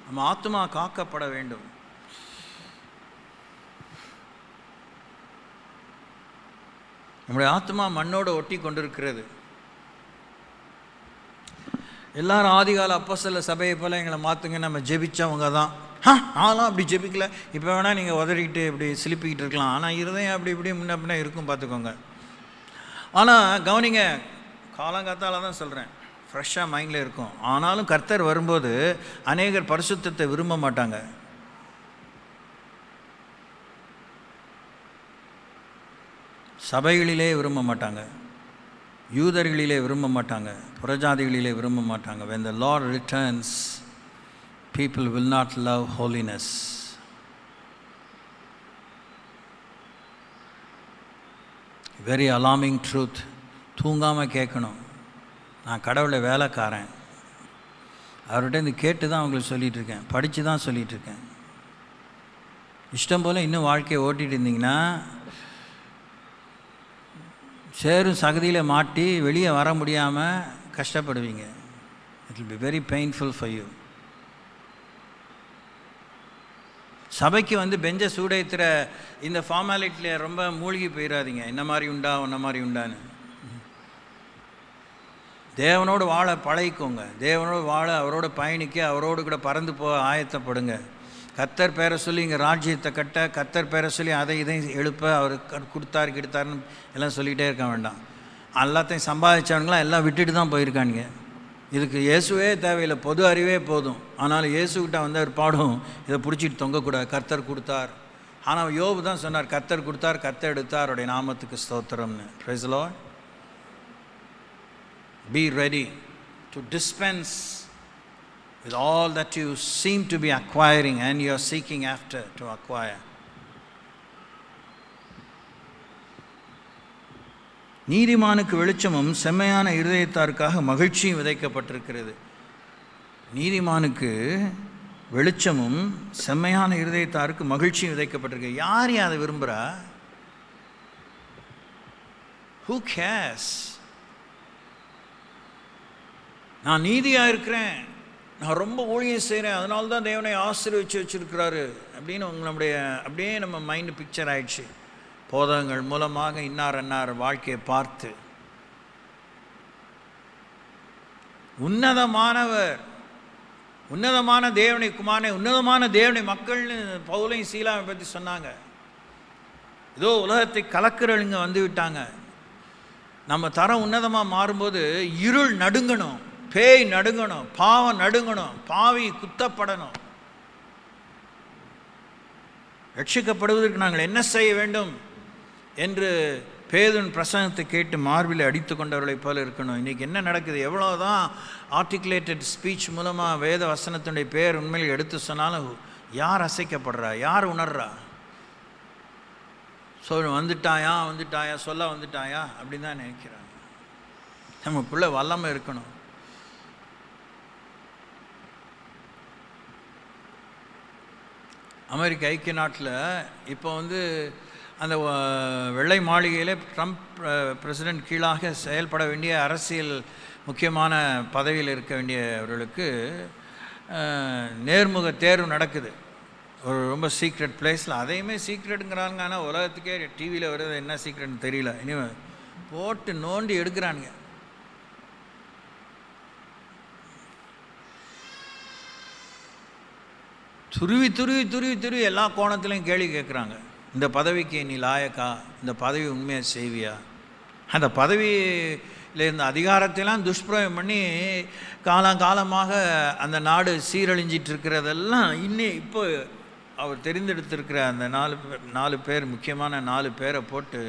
நம்ம ஆத்துமா காக்கப்பட வேண்டும். நம்முடைய ஆத்மா மண்ணோடு ஒட்டி கொண்டிருக்கிறது. எல்லாரும் ஆதிகால அப்போஸ்தல சபையை போல் எங்களை மாற்றுங்க, நம்ம ஜெபிச்சவங்க தான். நான்லாம் அப்படி ஜெபிக்கல, இப்போ வேணால் நீங்கள் உதறிக்கிட்டு இப்படி சிலிப்பிக்கிட்டு இருக்கலாம், ஆனால் இருதயம் அப்படி இப்படி முன்ன பின்ன இருக்கும், பார்த்துக்கோங்க. ஆனால் கவனிங்க, காலங்காத்தால தான் சொல்கிறேன், ஃப்ரெஷ்ஷாக மைண்டில் இருக்கும். ஆனாலும் கர்த்தர் வரும்போது அநேகர் பரிசுத்தத்தை விரும்ப மாட்டாங்க. சபைகளிலே விரும்ப மாட்டாங்க, யூதர்களிலே விரும்ப மாட்டாங்க, புறஜாதிகளிலே விரும்ப மாட்டாங்க. when the Lord returns, people will not love holiness. very alarming truth. தூங்காமல் கேட்கணும். நான் கடவுளை வேலைக்காரன், அவர்கிட்ட இந்த கேட்டு தான் அவங்களுக்கு சொல்லிகிட்ருக்கேன், படித்து தான் சொல்லிகிட்ருக்கேன். இஷ்டம் போல் இன்னும் வாழ்க்கையை ஓட்டிகிட்டு இருந்தீங்கன்னா சேரும் சகதியில் மாட்டி வெளியே வர முடியாமல் கஷ்டப்படுவீங்க. It will be very painful for you. சபைக்கு வந்து பெஞ்சை சூடேத்துற இந்த ஃபார்மாலிட்டியில் ரொம்ப மூழ்கி போயிடாதீங்க. என்ன மாதிரி உண்டா உன்ன மாதிரி உண்டான்னு. தேவனோடு வாழ பழகிக்கோங்க. தேவனோடு வாழ, அவரோட பயணிக்க, அவரோடு கூட பறந்து போக ஆயத்தப்படுங்க. கர்த்தர் பேரை சொல்லி இங்கே ராஜ்யத்தை கட்ட, கர்த்தர் பேரை சொல்லி அதை இதையும் எழுப்ப, அவர் கொடுத்தாரு கெடுத்தாருன்னு எல்லாம் சொல்லிகிட்டே இருக்க வேண்டாம். எல்லாத்தையும் சம்பாதிச்சவங்களாம் எல்லாம் விட்டுட்டு தான் போயிருக்கானுங்க. இதுக்கு இயேசுவே தேவையில்லை, பொது அறிவே போதும். ஆனாலும் இயேசுக்கிட்ட வந்து அவர் பாடும், இதை பிடிச்சிட்டு தொங்கக்கூடாது. கர்த்தர் கொடுத்தார். ஆனால் யோபு தான் சொன்னார், கர்த்தர் கொடுத்தார், கர்த்தர் எடுத்தார், அவருடைய நாமத்துக்கு ஸ்தோத்திரம்னு. Praise the Lord. Be ready to dispense with all that you seem to be acquiring and you are seeking after to acquire. நீதிமானுக்கு வெளிச்சமும் செம்மையான இருதயத்தாருக்காக மகிழ்ச்சியும் விதைக்கப்பட்டிருக்கிறது. நீதிமானுக்கு வெளிச்சமும் செம்மையான இருதயத்தாருக்கு மகிழ்ச்சியும் விதைக்கப்பட்டிருக்கு. யார் அதை விரும்புகிறா? Who cares? நான் நீதியாக இருக்கிறேன், நான் ரொம்ப ஊழியம் செய்கிறேன், அதனால தான் தேவனை ஆசீர்வதிச்சு வச்சுருக்கிறாரு அப்படின்னு நம்முடைய அப்படியே நம்ம மைண்டு பிக்சர் ஆயிடுச்சு. போதகங்கள் மூலமாக இன்னார் வாழ்க்கையை பார்த்து உன்னதமானவர், உன்னதமான தேவனை குமாரனை, உன்னதமான தேவனை மக்கள்னு பவுலையும் சீலாவை பற்றி சொன்னாங்க. ஏதோ உலகத்தை கலக்கிறவங்க வந்து விட்டாங்க. நம்ம தரம் உன்னதமாக மாறும்போது இருள் நடுங்கணும், பேய் நடுங்கணும், பாவம் நடுங்கணும், பாவி குத்தப்படணும். ரட்சிக்கப்படுவதற்கு நாங்கள் என்ன செய்ய வேண்டும் என்று பேதுன் பிரசங்கத்தை கேட்டு மார்பில் அடித்து கொண்டவர்களைப் போல இருக்கணும். இன்றைக்கி என்ன நடக்குது? எவ்வளோதான் ஆர்டிகுலேட்டட் ஸ்பீச் மூலமாக வேத வசனத்தினுடைய பேர் உண்மையில் எடுத்து சொன்னாலும் யார் அசைக்கப்படுறா, யார் உணர்றா? வந்துட்டாயா சொல்ல வந்துட்டாயா அப்படின்னு தான் நினைக்கிறாங்க. நமக்குள்ளே வல்லமை இருக்கணும். அமெரிக்க ஐக்கிய நாட்டில் இப்போ அந்த வெள்ளை மாளிகையில் ட்ரம்ப் பிரசிடெண்ட் கீழாக செயல்பட வேண்டிய அரசியல் முக்கியமான பதவியில் இருக்க வேண்டியவர்களுக்கு நேர்முக தேர்வு நடக்குது. ஒரு ரொம்ப சீக்ரெட் பிளேஸில், அதையுமே சீக்ரெட்டுங்கிறாங்க. ஆனால் உலகத்துக்கே டிவியில் வருது, என்ன சீக்ரெட்னு தெரியல. இனிமேல் போட்டு நோண்டி எடுக்கிறானுங்க. துருவி எல்லா கோணத்துலையும் கேள்வி கேட்குறாங்க. இந்த பதவிக்கு நீ லாயக்கா? இந்த பதவி உண்மையாக செய்வியா? அந்த பதவியில் இருந்த அதிகாரத்தையெல்லாம் துஷ்பிரயோகம் பண்ணி காலமாக அந்த நாடு சீரழிஞ்சிட்டு இருக்கிறதெல்லாம் இப்போ அவர் தெரிந்தெடுத்திருக்கிற அந்த 4 பேர், முக்கியமான 4 பேரை போட்டு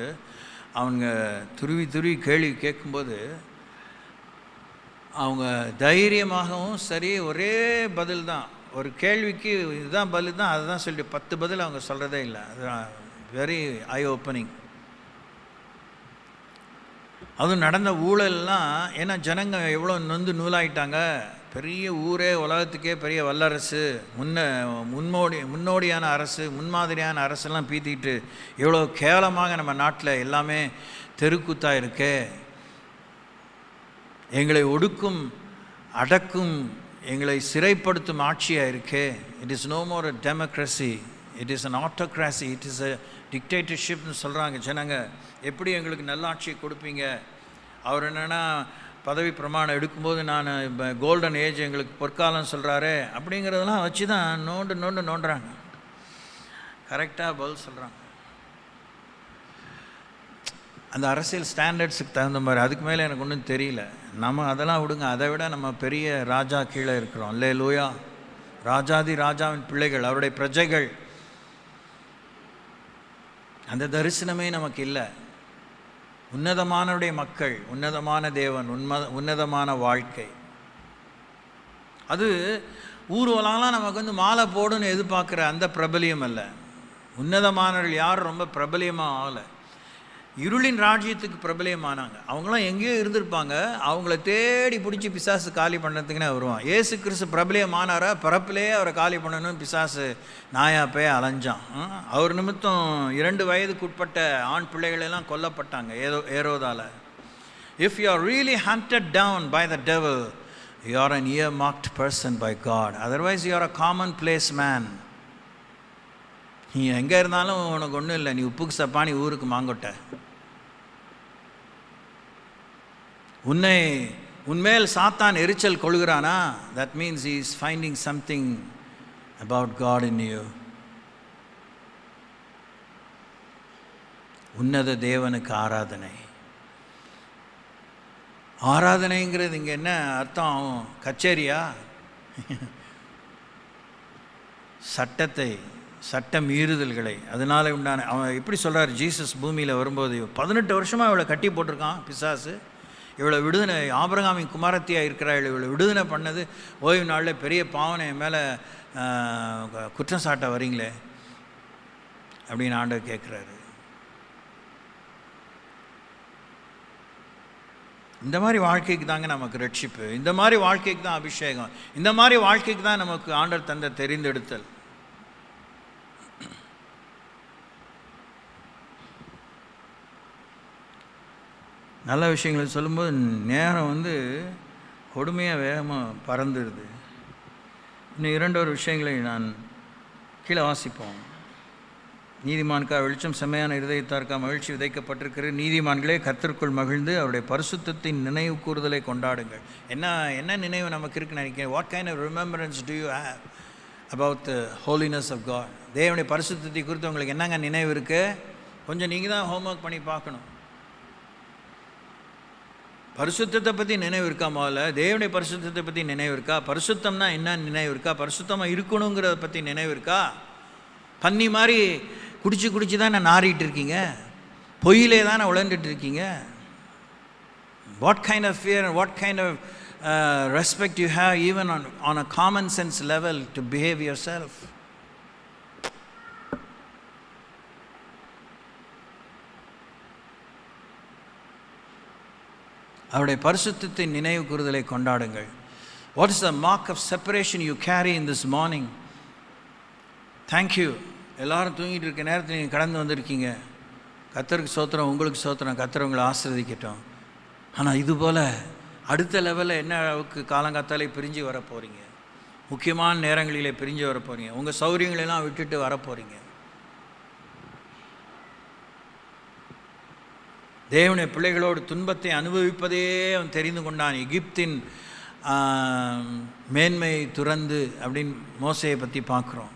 அவங்க துருவி கேள்வி கேட்கும்போது அவங்க தைரியமாகவும் சரி, ஒரே பதில் தான், ஒரு கேள்விக்கு இதுதான் பதில் தான், அதுதான் சொல்லிட்டு 10 பதில் அவங்க சொல்கிறதே இல்லை. அதுதான் வெரி ஐ ஓப்பனிங். அதுவும் நடந்த ஊழல்லாம், ஏன்னா ஜனங்க எவ்வளோ நூலாயிட்டாங்க. பெரிய ஊரே, உலகத்துக்கே பெரிய வல்லரசு, முன்னோடியான அரசு, முன்மாதிரியான அரசெல்லாம் பீத்திக்கிட்டு எவ்வளோ கேவலமாக நம்ம நாட்டில் எல்லாமே தெருக்கூத்தாக இருக்கே. எங்களை ஒடுக்கும், அடக்கும், எங்களை சிறைப்படுத்தும் ஆட்சியாக இருக்கே. It is no more a democracy, it is an autocracy, it is a டிக்டேட்டர்ஷிப்னு சொல்கிறாங்க ஜனங்க. எப்படி எங்களுக்கு நல்லாட்சியை கொடுப்பீங்க? அவர் என்னென்னா பதவி பிரமாணம் எடுக்கும்போது நான் கோல்டன் ஏஜ், எங்களுக்கு பொற்காலம் சொல்கிறாரு அப்படிங்கிறதெல்லாம் வச்சு தான் நோண்டுறாங்க. கரெக்டாக பதில் சொல்கிறாங்க. அந்த அரசியல் ஸ்டாண்டர்ட்ஸுக்கு தகுந்த மாதிரி. அதுக்கு மேலே எனக்கு ஒன்றும் தெரியல. நம்ம அதெல்லாம் விடுங்க. அதை விட நம்ம பெரிய ராஜா கீழே இருக்கிறோம். அல்லேலூயா. ராஜாதி ராஜாவின் பிள்ளைகள், அவருடைய பிரஜைகள். அந்த தரிசனமே நமக்கு இல்லை. உன்னதமானவருடைய மக்கள், உன்னதமான தேவன், உன்னதமான வாழ்க்கை. அது ஊர்வலம்லாம் நமக்கு மாலை போடுன்னு எதிர்பார்க்குற அந்த பிரபலியம் அல்ல. உன்னதமானவர்கள் யாரும் ரொம்ப பிரபலியமாக ஆகலை. இருளின் ராஜ்யத்துக்கு பிரபலியமானாங்க. அவங்களாம் எங்கேயோ இருந்திருப்பாங்க. அவங்கள தேடி பிடிச்சி பிசாசு காலி பண்ணுறதுக்குன்னே வருவான். ஏசு கிறிஸ்து பிரபலியமானாரா? பிறப்பிலே அவரை காலி பண்ணணும்னு பிசாசு நாயாப்பே அலைஞ்சான். அவர் நிமித்தம் 2 வயதுக்குட்பட்ட ஆண் பிள்ளைகளெல்லாம் கொல்லப்பட்டாங்க ஏரோதால. If you are really hunted down by the devil, you are an earmarked person by God. Otherwise you are a commonplace man. நீ எங்கே இருந்தாலும் உனக்கு ஒன்றும் இல்லை, நீ உப்புக்கு சப்பானி ஊருக்கு மாங்கொட்டை. உன்மேல் சாத்தான் எரிச்சல் கொள்கிறானா? That means he is finding something about God in you. உன்னத தேவனுக்கு ஆராதனை. ஆராதனைங்கிறது இங்கே என்ன அர்த்தம்? கச்சேரியா? சட்ட மீறுதல்களை அதனால் உண்டான. அவன் எப்படி சொல்கிறார்? ஜீசஸ் பூமியில் வரும்போது 18 வருஷமாக இவளை கட்டி போட்டிருக்கான் பிசாசு. இவளை விடுதலை, ஆபிரகாமின் குமாரத்தியாக இருக்கிறாள், இவளை விடுதலை பண்ணது ஓய்வு நாளில் பெரிய பாவனை மேலே குற்றம் சாட்ட வரீங்களே அப்படின்னு ஆண்டவர் கேட்குறாரு. இந்த மாதிரி வாழ்க்கைக்கு தாங்க நமக்கு ரட்சிப்பு, இந்த மாதிரி வாழ்க்கைக்கு தான் அபிஷேகம், இந்த மாதிரி வாழ்க்கைக்கு தான் நமக்கு ஆண்டவர் தந்த தெரிந்தெடுத்தல். நல்ல விஷயங்களை சொல்லும்போது நேரம் கொடுமையாக வேகமாக பறந்துடுது. இன்னும் 2 விஷயங்களை நான் கீழே வாசிப்போம். நீதிமான்கா வெளிச்சம் செம்மையான இருதயத்தார்க்கா மகிழ்ச்சி விதைக்கப்பட்டிருக்கிற நீதிமான்களே கர்த்தருக்குள் மகிழ்ந்து அவருடைய பரிசுத்தத்தின் நினைவு கூறுதலை கொண்டாடுங்கள். என்ன நினைவு நமக்கு இருக்குன்னு நினைக்கிறேன்? What kind of remembrance do you have about the holiness of God? தேவனுடைய பரிசுத்தத்தை குறித்து உங்களுக்கு என்னங்க நினைவு இருக்குது? கொஞ்சம் நீங்கள் தான் ஹோம்ஒர்க் பண்ணி பார்க்கணும். பரிசுத்தத்தை பற்றி நினைவு இருக்கா? முதல்ல தேவனுடைய பரிசுத்தத்தை பற்றி நினைவு இருக்கா? பரிசுத்தம்னா என்ன நினைவு இருக்கா? பரிசுத்தமாக இருக்கணுங்கிறத பற்றி நினைவு இருக்கா? பன்னி மாதிரி குடிச்சு தானே நாறிட்டு இருக்கீங்க, பொய்யிலே தானே உழந்துட்டு இருக்கீங்க. What kind of fear and what kind of respect you have even on a common sense level to behave yourself. அவருடைய பரிசுத்தத்தை நினைவு கூறுதலை கொண்டாடுங்கள். What is the mark of separation you carry in this morning? Thank you. எல்லோரும் தூங்கிட்டு இருக்க நேரத்தில் நீங்கள் கடந்து வந்திருக்கீங்க. கர்த்தருக்கு ஸ்தோத்திரம், உங்களுக்கு ஸ்தோத்திரம். கர்த்தர் உங்களை ஆசீர்வதிக்கட்டும். ஆனால் இதுபோல் அடுத்த லெவலில் என்ன அளவுக்கு காலங்காத்தாலே பிரிஞ்சு வர போகிறீங்க, முக்கியமான நேரங்களிலே பிரிஞ்சு வர போகிறீங்க, உங்கள் சௌகரியங்களெல்லாம் விட்டுட்டு வர போகிறீங்க. தேவனுடைய பிள்ளைகளோடு துன்பத்தை அனுபவிப்பதே அவன் தெரிந்து கொண்டான். எகிப்தின் மேன்மை துறந்து அப்படின்னு மோசையை பற்றி பார்க்குறோம்.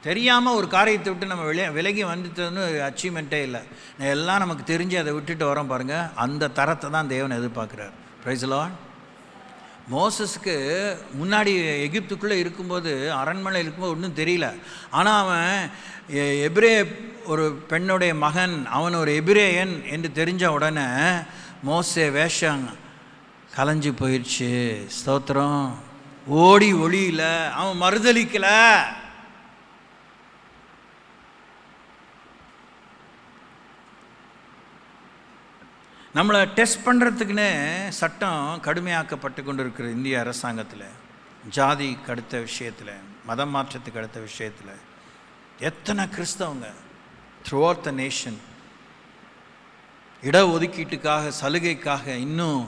தெரியாமல் ஒரு காரியத்தை விட்டு நம்ம விலகி வந்துட்டோன்னு அச்சீவ்மெண்ட்டே இல்லை. எல்லாம் நமக்கு தெரிஞ்சு அதை விட்டுட்டு வரோம் பாருங்கள். அந்த தரத்தை தான் தேவன் எதிர்பார்க்குறார். Praise the Lord. மோசஸ்க்கு முன்னாடி எகிப்துக்குள்ளே இருக்கும்போது, அரண்மனை இருக்கும்போது ஒன்றும் தெரியல. ஆனால் அவன் எபிரே ஒரு பெண்ணுடைய மகன், அவன் ஒரு எபிரேயன் என்று தெரிஞ்ச உடனே மோசே வேஷம் கலைஞ்சி போயிடுச்சு. ஸ்தோத்திரம். ஓடி ஒளியில் அவன் மறுதளிக்கலை. நம்மளை டெஸ்ட் பண்ணுறதுக்குன்னு சட்டம் கடுமையாக்கப்பட்டு கொண்டு இருக்கிற இந்திய அரசாங்கத்தில், ஜாதி அடுத்த விஷயத்தில், மதம் மாற்றத்துக்கு அடுத்த விஷயத்தில் எத்தனை கிறிஸ்தவங்க த்ரூ அவுட் த நேஷன் இடஒதுக்கீட்டுக்காக, சலுகைக்காக இன்னும்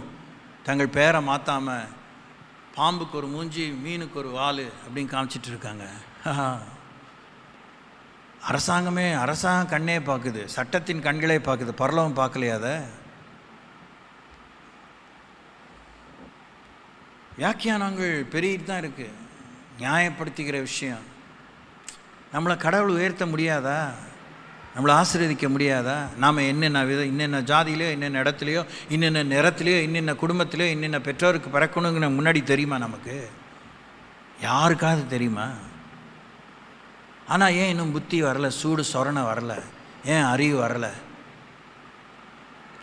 தங்கள் பேரை மாற்றாமல் பாம்புக்கு ஒரு மூஞ்சி மீனுக்கு ஒரு வால் அப்படின்னு காமிச்சிட்டு இருக்காங்க. அரசாங்கம் கண்ணே பார்க்குது, சட்டத்தின் கண்களே பார்க்குது, பரலோகம் பார்க்கலையா? அதை வியாக்கியானங்கள் பெருகிட்டு தான் இருக்குது. நியாயப்படுத்திக்கிற விஷயம். நம்மளை கடவுள் உயர்த்த முடியாதா? நம்மளை ஆசீர்வதிக்க முடியாதா? நாம் இன்னென்ன ஜாதியிலையோ, இன்னென்ன இடத்துலையோ, இன்னென்ன நிறத்துலையோ, இன்னென்ன குடும்பத்திலையோ, இன்னென்ன பெற்றோருக்கு பிறக்கணுங்கிற முன்னாடி தெரியுமா நமக்கு? யாருக்காவது தெரியுமா? ஆனால் ஏன் இன்னும் புத்தி வரலை, சூடு சொரணை வரலை, ஏன் அறிவு வரலை?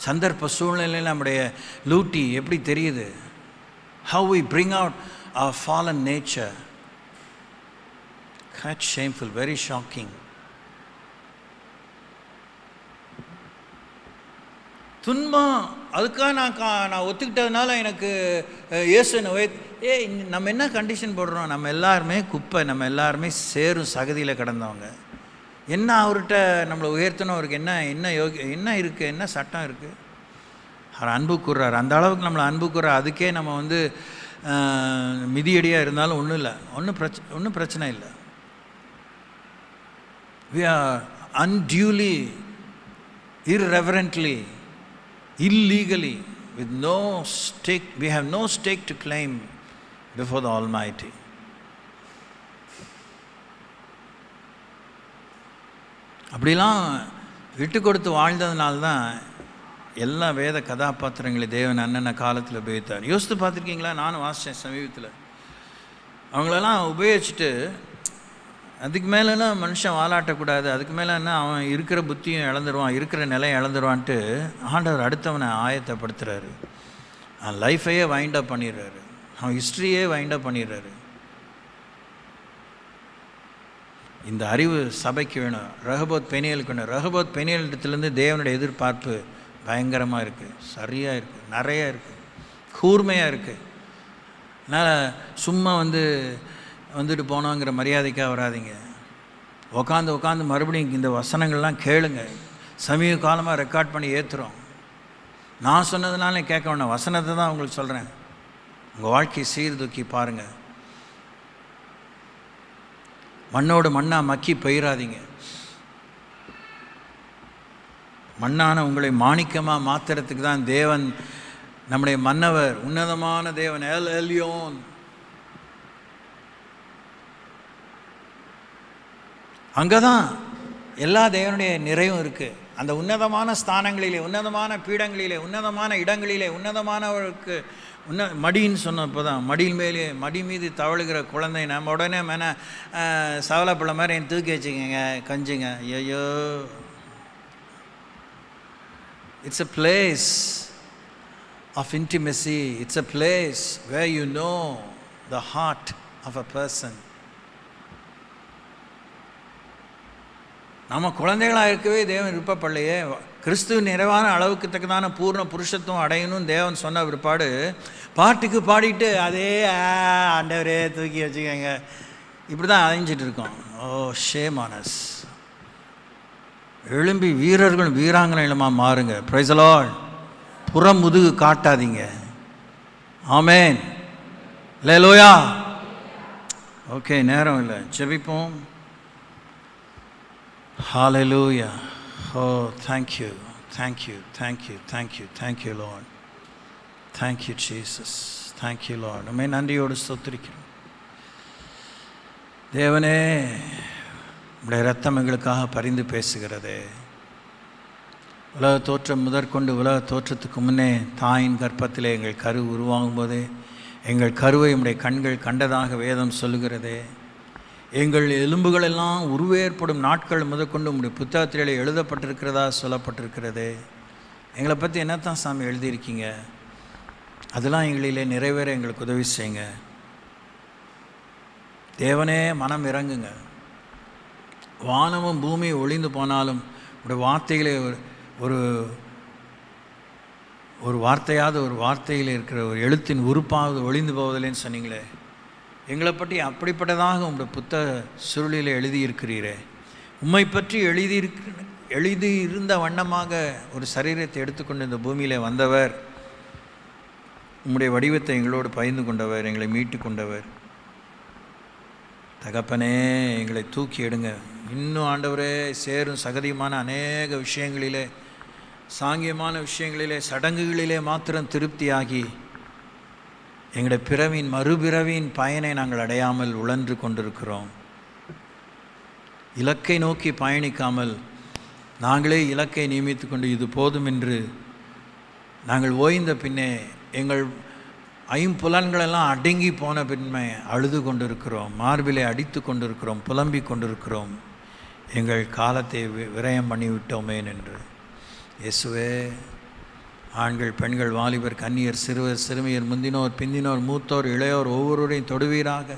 சந்தர்ப்ப சூழ்நிலையில் நம்முடைய லூட்டி எப்படி தெரியுது? How we bring out our fallen nature. That's shameful, very shocking. துன்பம் அதுக்காக நான் ஒத்துக்கிட்டதுனால எனக்கு இயேசுவை நம்ம என்ன கண்டிஷன் போடுறோம்? நம்ம எல்லாருமே குப்பை, நம்ம எல்லாருமே சேரும் சகதியில் கிடந்தவங்க. என்ன அவர்கிட்ட நம்மளை உயர்த்தணும்? அவருக்கு என்ன இருக்குது? என்ன சட்டம் இருக்குது? அவர் அன்பு கூறுறார். அந்த அளவுக்கு நம்மளை அன்பு கூறார். அதுக்கே நம்ம மிதியடியாக இருந்தாலும் ஒன்றும் பிரச்சனை இல்லை. We are unduly, irreverently, illegally, with no stake, we have no stake to claim before the Almighty. அப்படிலாம் விட்டு கொடுத்து வாழ்ந்ததுனால்தான் எல்லா வேத கதாபாத்திரங்களை தேவன் அண்ணன காலத்தில் உபயோகித்தார். யோசித்து பார்த்துருக்கீங்களா? நானும் வாசித்தேன் சமீபத்தில். அவங்களெல்லாம் உபயோகிச்சுட்டு அதுக்கு மேலெல்லாம் மனுஷன் வாலாட்டக்கூடாது, அதுக்கு மேலே என்ன அவன் இருக்கிற புத்தியும் இழந்துருவான், இருக்கிற நிலையை இழந்துருவான்ட்டு ஆண்டவர் அடுத்தவனை ஆயத்தப்படுத்துகிறாரு. அவன் லைஃபையே வைண்ட் அப் பண்ணிடுறாரு, அவன் ஹிஸ்ட்ரியே வைண்ட் அப் பண்ணிடுறாரு. இந்த அறிவு சபைக்கு வேணும். ரஹபோத் பெனியலுக்கு வேணும். ரஹபோத் பெனியலிடத்துலேருந்து தேவனுடைய எதிர்பார்ப்பு பயங்கரமாக இருக்குது, சரியாக இருக்குது, நிறைய இருக்குது, கூர்மையாக இருக்குது. அதனால் சும்மா வந்துட்டு போனோங்கிற மரியாதைக்காக வராதிங்க. உட்காந்து மறுபடியும் இந்த வசனங்கள்லாம் கேளுங்க. சமீப காலமாக ரெக்கார்ட் பண்ணி ஏற்றுறோம். நான் சொன்னதுனால கேட்க வேண்டாம், வசனத்தை தான் உங்களுக்கு சொல்கிறேன். உங்கள் வாழ்க்கையை சீர்தூக்கி பாருங்கள். மண்ணோடு மண்ணாக மக்கி போயிடாதீங்க. மண்ணான உங்களை மாணிக்கமாக மாத்திரத்துக்கு தான் தேவன், நம்முடைய மன்னவர், உன்னதமான தேவன், எல் எல்யோன். அங்கே தான் எல்லா தேவனுடைய நிறைவும் இருக்குது. அந்த உன்னதமான ஸ்தானங்களிலே, உன்னதமான பீடங்களிலே, உன்னதமான இடங்களிலே, உன்னதமானவருக்கு மடின்னு சொன்னப்போ தான், மடி மீது தவழுகிற குழந்தை நம்ம உடனே சவலைப்பிள்ளை மாதிரி என் தூக்கி வச்சுக்கோங்க, கஞ்சுங்க. ஐயோ, it's a place of intimacy. It's a place where you know the heart of a person. நம்ம குழந்தைகளாக இருக்கவே தேவன் விருப்பப்படலையே. கிறிஸ்துவ நிறைவான அளவுக்கு தக்கதான பூர்ண புருஷத்துவம் அடையணும்னு தேவன் சொன்ன பிற்பாடு பாட்டுக்கு பாடிட்டு அதே ஆண்டவரே தூக்கி வச்சுக்கோங்க, இப்படி தான் அலைஞ்சிட்டு இருக்கோம். ஓ ஷேமானஸ். எழும்பி வீரர்கள் வீராங்கனைகளுமா மாறுங்க. Praise the Lord. புறம் முதுகு காட்டாதீங்க. ஆமேன். அல்லேலூயா. ஓகே, நேரம் இல்லை, ஜெபிப்போம். Hallelujah. Oh, thank you, thank you, thank you, thank you, thank you, Lord. Thank you, Jesus. Thank you, Lord. நம்மை நன்றியோடு ஸ்தோத்திரிக்கிறோம். தேவனே, உடைய இரத்தம் எங்களுக்காக பரிந்து பேசுகிறதே. உலக தோற்றம் முதற்கொண்டு உலக தோற்றத்துக்கு முன்னே தாயின் கர்ப்பத்திலே எங்கள் கரு உருவாகும் போதே எங்கள் கருவை உடைய கண்கள் கண்டதாக வேதம் சொல்லுகிறதே. எங்கள் எலும்புகளெல்லாம் உருவேற்படும் நாட்கள் முதற்கொண்டு உங்களுடைய புத்தகத்திலே எழுதப்பட்டிருக்கிறதா சொல்லப்பட்டிருக்கிறதே. எங்களை பற்றி என்னத்தான் சாமி எழுதியிருக்கீங்க? அதெல்லாம் எங்களிலே நிறைவேற எங்களுக்கு உதவி செய்யுங்க. தேவனே, மனம் இறங்குங்க. வானமும் பூமி ஒளிந்து போனாலும் உடைய வார்த்தைகளே ஒரு வார்த்தையாவது, ஒரு வார்த்தையில் இருக்கிற ஒரு எழுத்தின் உறுப்பாவது ஒளிந்து போவதில்லைன்னு சொன்னீங்களே. எங்களை பற்றி அப்படிப்பட்டதாக உங்களுடைய புத்தக சுருளில் எழுதியிருக்கிறீரே. உம்மை பற்றி எழுதியிருந்த வண்ணமாக ஒரு சரீரத்தை எடுத்துக்கொண்டு இந்த பூமியில் வந்தவர், உம்முடைய வடிவத்தை எங்களோடு பகிர்ந்து கொண்டவர், எங்களை மீட்டு கொண்டவர். தகப்பனே, எங்களை தூக்கி எடுங்க. இன்னும் ஆண்டவரே, சேரும் சகதியுமான அநேக விஷயங்களிலே, சாங்கியமான விஷயங்களிலே, சடங்குகளிலே மாத்திரம் திருப்தியாகி எங்களுடைய பிறவின் மறுபிறவின் பயனை நாங்கள் அடையாமல் உழன்று கொண்டிருக்கிறோம். இலக்கை நோக்கி பயணிக்காமல் நாங்களே இலக்கை நியமித்து கொண்டு இது போதும் என்று நாங்கள் ஓய்ந்த பின்னே எங்கள் ஐம்புலன்களெல்லாம் அடங்கி போன பின்மை அழுது கொண்டிருக்கிறோம், மார்பிலே அடித்து கொண்டிருக்கிறோம், புலம்பி கொண்டிருக்கிறோம். எங்கள் காலத்தை விரயம் பண்ணிவிட்டோமே என்று. இயேசுவே, ஆண்கள், பெண்கள், வாலிபர், கன்னியர், சிறுவர், சிறுமியர், முந்தினோர், பிந்தினோர், மூத்தோர், இளையோர் ஒவ்வொருவரையும் தொடுவீராக.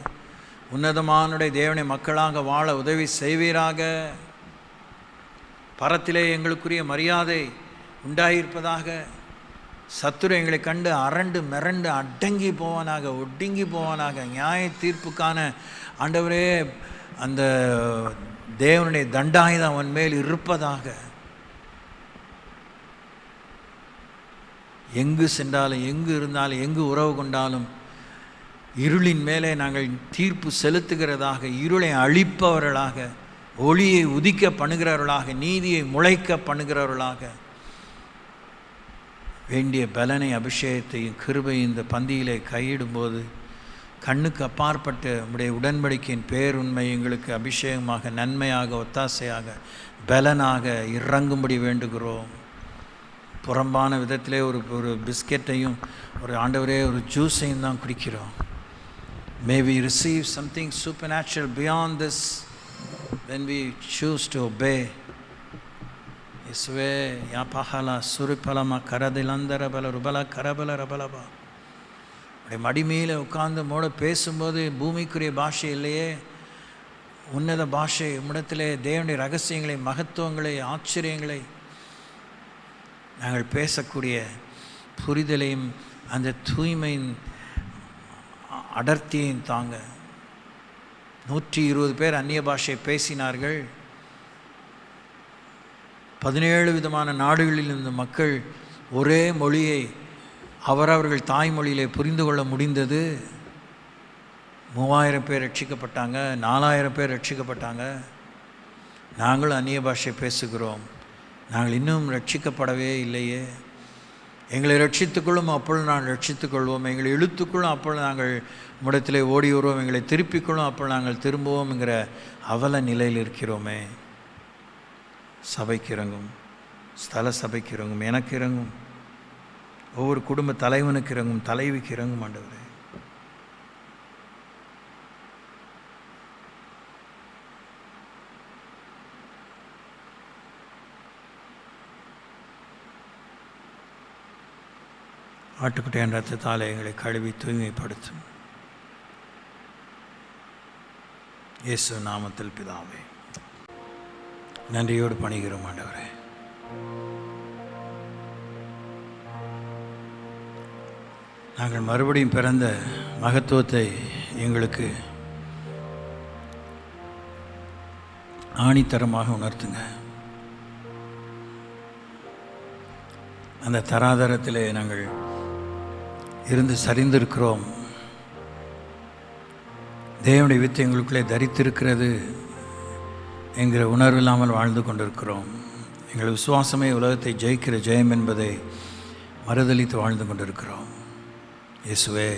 உன்னதமானுடைய தேவனை மக்களாக வாழ உதவி செய்வீராக. பரத்திலே எங்களுக்குரிய மரியாதை உண்டாயிருப்பதாக. சத்துரு எங்களை கண்டு அரண்டு மிரண்டு அடங்கி போவானாக, ஒடுங்கி போவானாக. நியாய தீர்ப்புக்கான ஆண்டவரே அந்த தேவனுடைய தண்டாயுதம் அவன் மேல் இருப்பதாக. எங்கு சென்றாலும், எங்கு இருந்தாலும், எங்கு உறவு கொண்டாலும் இருளின் மேலே நாங்கள் தீர்ப்பு செலுத்துகிறதாக, இருளை அழிப்பவர்களாக, ஒளியை உதிக்க பண்ணுகிறவர்களாக, நீதியை முளைக்க பண்ணுகிறவர்களாக, வேண்டிய பலனை, அபிஷேகத்தையும் கிருபையும் இந்த பந்தியிலே கையிடும்போது கண்ணுக்கு அப்பாற்பட்டு உம்முடைய உடன்படிக்கையின் பேருண்மை எங்களுக்கு அபிஷேகமாக, நன்மையாக, ஒத்தாசையாக, பலனாக இறங்கும்படி வேண்டுகிறோம். புறம்பான விதத்திலே ஒரு பிஸ்கெட்டையும் ஒரு ஆண்டவரே ஒரு ஜூஸையும் தான் குடிக்கிறோம். May we receive something supernatural beyond this when we choose to obey. இயேசுவே, யாபஹலா சுரிபலமா கரதிலந்தர பல ருபல கரபல ரபலபா. அப்படி மடிமையில் உட்கார்ந்து மோட பேசும்போது பூமிக்குரிய பாஷை இல்லையே, உன்னத பாஷை உம்மிடத்திலே தேவனுடைய ரகசியங்களை, மகத்துவங்களை, ஆச்சரியங்களை நாங்கள் பேசக்கூடிய புரிதலையும் அந்த தூய்மையின் அடர்த்தியையும் தாங்க. 120 பேர் அந்நிய பாஷை பேசினார்கள். 17 விதமான நாடுகளில் இருந்த மக்கள் ஒரே மொழியை அவரவர்கள் தாய்மொழியிலே புரிந்து கொள்ள முடிந்தது. 3000 பேர் ரட்சிக்கப்பட்டாங்க, 4000 பேர் ரட்சிக்கப்பட்டாங்க. நாங்களும் அந்நிய பாஷை பேசுகிறோம். நாங்கள் இன்னும் ரட்சிக்கப்படவே இல்லையே. எங்களை ரட்சித்துக்கொள்ளும், அப்பொழுது நாங்கள் ரட்சித்துக்கொள்வோம். எங்களை இழுத்துக்கொள்ளும், அப்பொழுது நாங்கள் முடத்திலே ஓடி வருவோம். எங்களை திருப்பிக்கொள்ளும், அப்பொழுது நாங்கள் திரும்புவோம்ங்கிற அவல நிலையில் இருக்கிறோமே. சபைக்கு இறங்கும், ஸ்தல சபைக்கு இறங்கும், எனக்கு இறங்கும், ஒவ்வொரு குடும்ப தலைவனுக்கு இறங்கும், தலைவிக்கு இறங்கும் ஆண்டவரே. ஆட்டுக்குட்டியின் ரத்தத்தாலே எங்களை கழுவி தூய்மைப்படுத்தும். இயேசு நாமத்தில் பிதாவே, நன்றியோடு பணிகிறோம் ஆண்டவரே. நாங்கள் மறுபடியும் பிறந்த மகத்துவத்தை எங்களுக்கு ஆணித்தரமாக உணர்த்துங்க. அந்த தராதரத்திலே நாங்கள் இருந்து சரிந்திருக்கிறோம். தேவனுடைய வித்து எங்களுக்குள்ளே தரித்திருக்கிறது என்கிற உணர்வு இல்லாமல் வாழ்ந்து கொண்டிருக்கிறோம். எங்கள் விசுவாசமே உலகத்தை ஜெயிக்கிற ஜெயம் என்பதை மறுதலித்து வாழ்ந்து கொண்டிருக்கிறோம். இயேசுவே,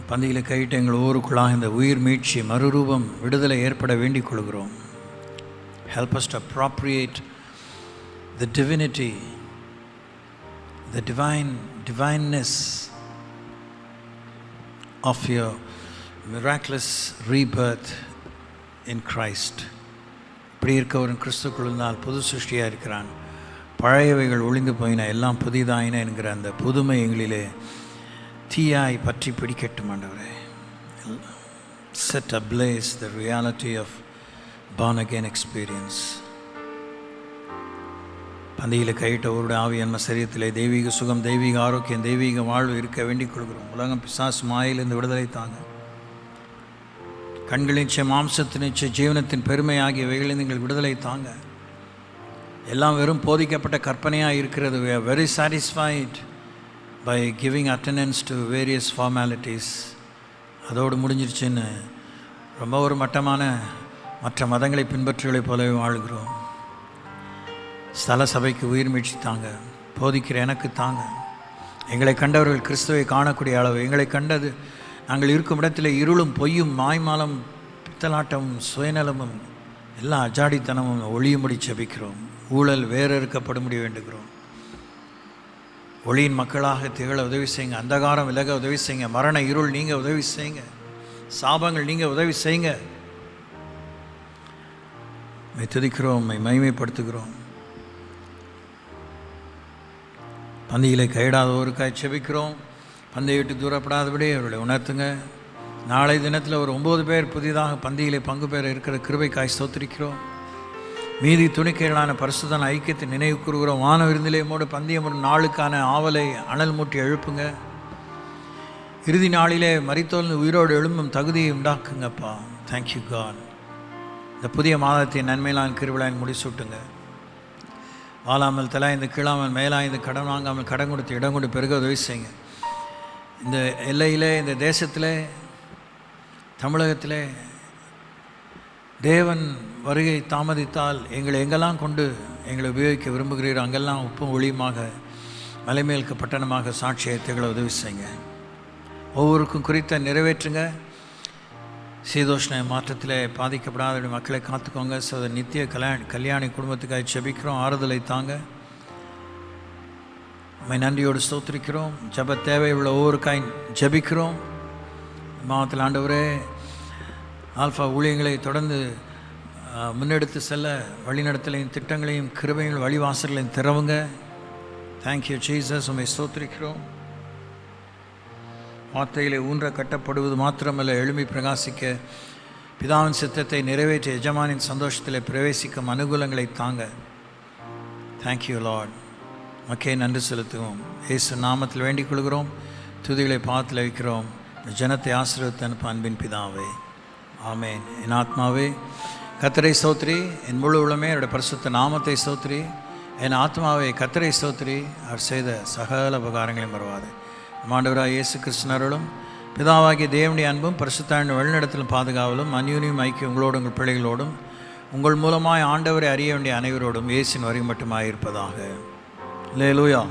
பந்தியில் கையிட்டு எங்கள் ஊருக்குள்ளாக இந்த உயிர் மீட்சி, மறுரூபம், விடுதலை ஏற்பட வேண்டிக் கொள்கிறோம். Help us to appropriate the divinity, the divineness of your miraculous rebirth in Christ. இப்படி இருக்கவன் கிறிஸ்துக்குள் இருந்தால் புது சிருஷ்டியாக இருக்கிறான். பழையவைகள் ஒளிந்து போயின, எல்லாம் புதிதாயின என்கிற அந்த புதுமை எங்களிலே தீயாய் பற்றி பிடிக்கட்டும் ஆண்டவரே. Set ablaze the reality of born again experience. பந்தியில் கையிட்ட ஒருடைய ஆவியன்ம சரீரத்திலே தெய்வீக சுகம், தெய்வீக ஆரோக்கியம், தெய்வீக வாழ்வு இருக்க வேண்டிக் கொள்கிறோம். உலகம் பிசாசு மாயிலிருந்து விடுதலை தாங்க. கண்கள் நிச்சயம், மாம்சத்தின் நிச்சயம், ஜீவனத்தின் பெருமை ஆகியவைகளில் நீங்கள் விடுதலை தாங்க. எல்லாம் வெறும் போதிக்கப்பட்ட கற்பனையாக இருக்கிறது. We are very satisfied by giving attendance to various formalities. அதோடு முடிஞ்சிருச்சுன்னு ரொம்ப ஒரு மட்டமான மற்ற மதங்களை பின்பற்றுகளைப் போலவே வாழ்கிறோம். ஸ்தல சபைக்கு உயிர் மீட்சி தாங்க, போதிக்கிற எனக்கு தாங்க. எங்களை கண்டவர்கள் கிறிஸ்துவை காணக்கூடிய அளவு, எங்களை கண்டது நாங்கள் இருக்கும் இடத்துல இருளும் பொய்யும் மாய்மாலம் பித்தலாட்டமும் சுயநலமும் எல்லா அஜாடித்தனமும் ஒளியும்படி செபிக்கிறோம். ஊழல் வேறறுக்கப்படும்படி வேண்டுகிறோம். ஒளியின் மக்களாக திகழ உதவி செய்யுங்க. அந்தகாரம் விலக உதவி செய்யுங்க. மரண இருள் நீங்க உதவி செய்யுங்க. சாபங்கள் நீங்க உதவி செய்யுங்க. துதிக்கிறோம், மகிமைப்படுத்துகிறோம். பந்திகளை கையிடாதவருக்காய் செபிக்கிறோம். பந்தையை விட்டு தூரப்படாதபடி அவர்களை உணர்த்துங்க. நாளை தினத்தில் ஒரு 9 பேர் புதிதாக பந்தியிலே பங்கு பெற இருக்கிற கிருபைக்காய் ஸ்தோத்திரிக்கிறோம். மீதி துணிக்கைகளான பரிசுத்தன ஐக்கியத்தை நினைவு கூறுகிறோம். வான விருந்திலேமோடு பந்தியம் ஒரு நாளுக்கான ஆவலை அனல் மூட்டி எழுப்புங்க. இறுதி நாளிலே மரித்தோல் உயிரோடு எழும்பும் தகுதியை உண்டாக்குங்கப்பா. Thank you God. இந்த புதிய மாதத்தை நன்மையிலான கிருவிழாயின் முடிசூட்டுங்க. வாழாமல் தலாய்ந்து கீழாமல் மேலாய்ந்து கடன் வாங்காமல் கடன் கொடுத்து இடம் கொண்டு பெருக உதவி செய்யுங்க. இந்த எல்லையிலே, இந்த தேசத்திலே, தமிழகத்திலே தேவன் வருகை தாமதித்தால் எங்களை எங்கெல்லாம் கொண்டு எங்களை உபயோகிக்க விரும்புகிறீரோ அங்கெல்லாம் உப்பும் ஒளியுமாக மலைமேல்க்கு பட்டணமாக சாட்சியை திகழ உதவி செய்யுங்க. ஒவ்வொருக்கும் குறித்த நிறைவேற்றுங்க. சீதோஷ்ண மாற்றத்தில் பாதிக்கப்படாத மக்களை காத்துக்கோங்க. நித்திய கல்யாணி குடும்பத்துக்காக செபிக்கிறோம். ஆறுதலை தாங்க. நம்ம நன்றியோடு ஸ்தோத்திரிக்கிறோம். ஜப தேவை உள்ள ஒவ்வொருக்காய் ஜபிக்கிறோம். மாவட்டத்தில் ஆண்டவரே, ஆல்ஃபா ஊழியங்களை தொடர்ந்து முன்னெடுத்து செல்ல வழிநடத்தலையும் திட்டங்களையும் கிருபையும் வழிவாசல்களையும் திறவுங்க. Thank you Jesus. உம்மை ஸ்தோத்திரிக்கிறோம். வார்த்தைகளை ஊன்ற கட்டப்படுவது மாத்திரமல்ல, எழும்பி பிரகாசிக்க பிதாவின் சித்தத்தை நிறைவேற்றி எஜமானின் சந்தோஷத்தில் பிரவேசிக்கும் அனுகூலங்களை தாங்க. Thank you Lord. மக்கே நன்றி செலுத்துவோம். இயேசு நாமத்தில் வேண்டிக் கொள்கிறோம், துதிகளை பாத்தில் வைக்கிறோம். ஜனத்தை ஆசீர்வதித்து அனுப்ப அன்பின் பிதாவே, ஆமேன். என் ஆத்மாவே கர்த்தரை ஸ்தோத்திரி, என் முழு உள்ளமே அவருடைய பரிசுத்த நாமத்தை ஸ்தோத்திரி. என் ஆத்மாவை கர்த்தரை ஸ்தோத்திரி, அவர் செய்த சகல உபகாரங்களையும் மறவாது. ஆண்டவராக இயேசு கிறிஸ்துவினருளும் பிதாவாகிய தேவனுடைய அன்பும் பரிசுத்தாவின் வழிநடத்தலும் பாதுகாவலும் அந்யோன்யம் ஐக்கியம் உங்களோடும் உங்கள் பிள்ளைகளோடும் உங்கள் மூலமாய் ஆண்டவரை அறிய வேண்டிய அனைவரோடும் இயேசுவின் வரை மட்டுமாயிருப்பதாக. அல்லேலூயா.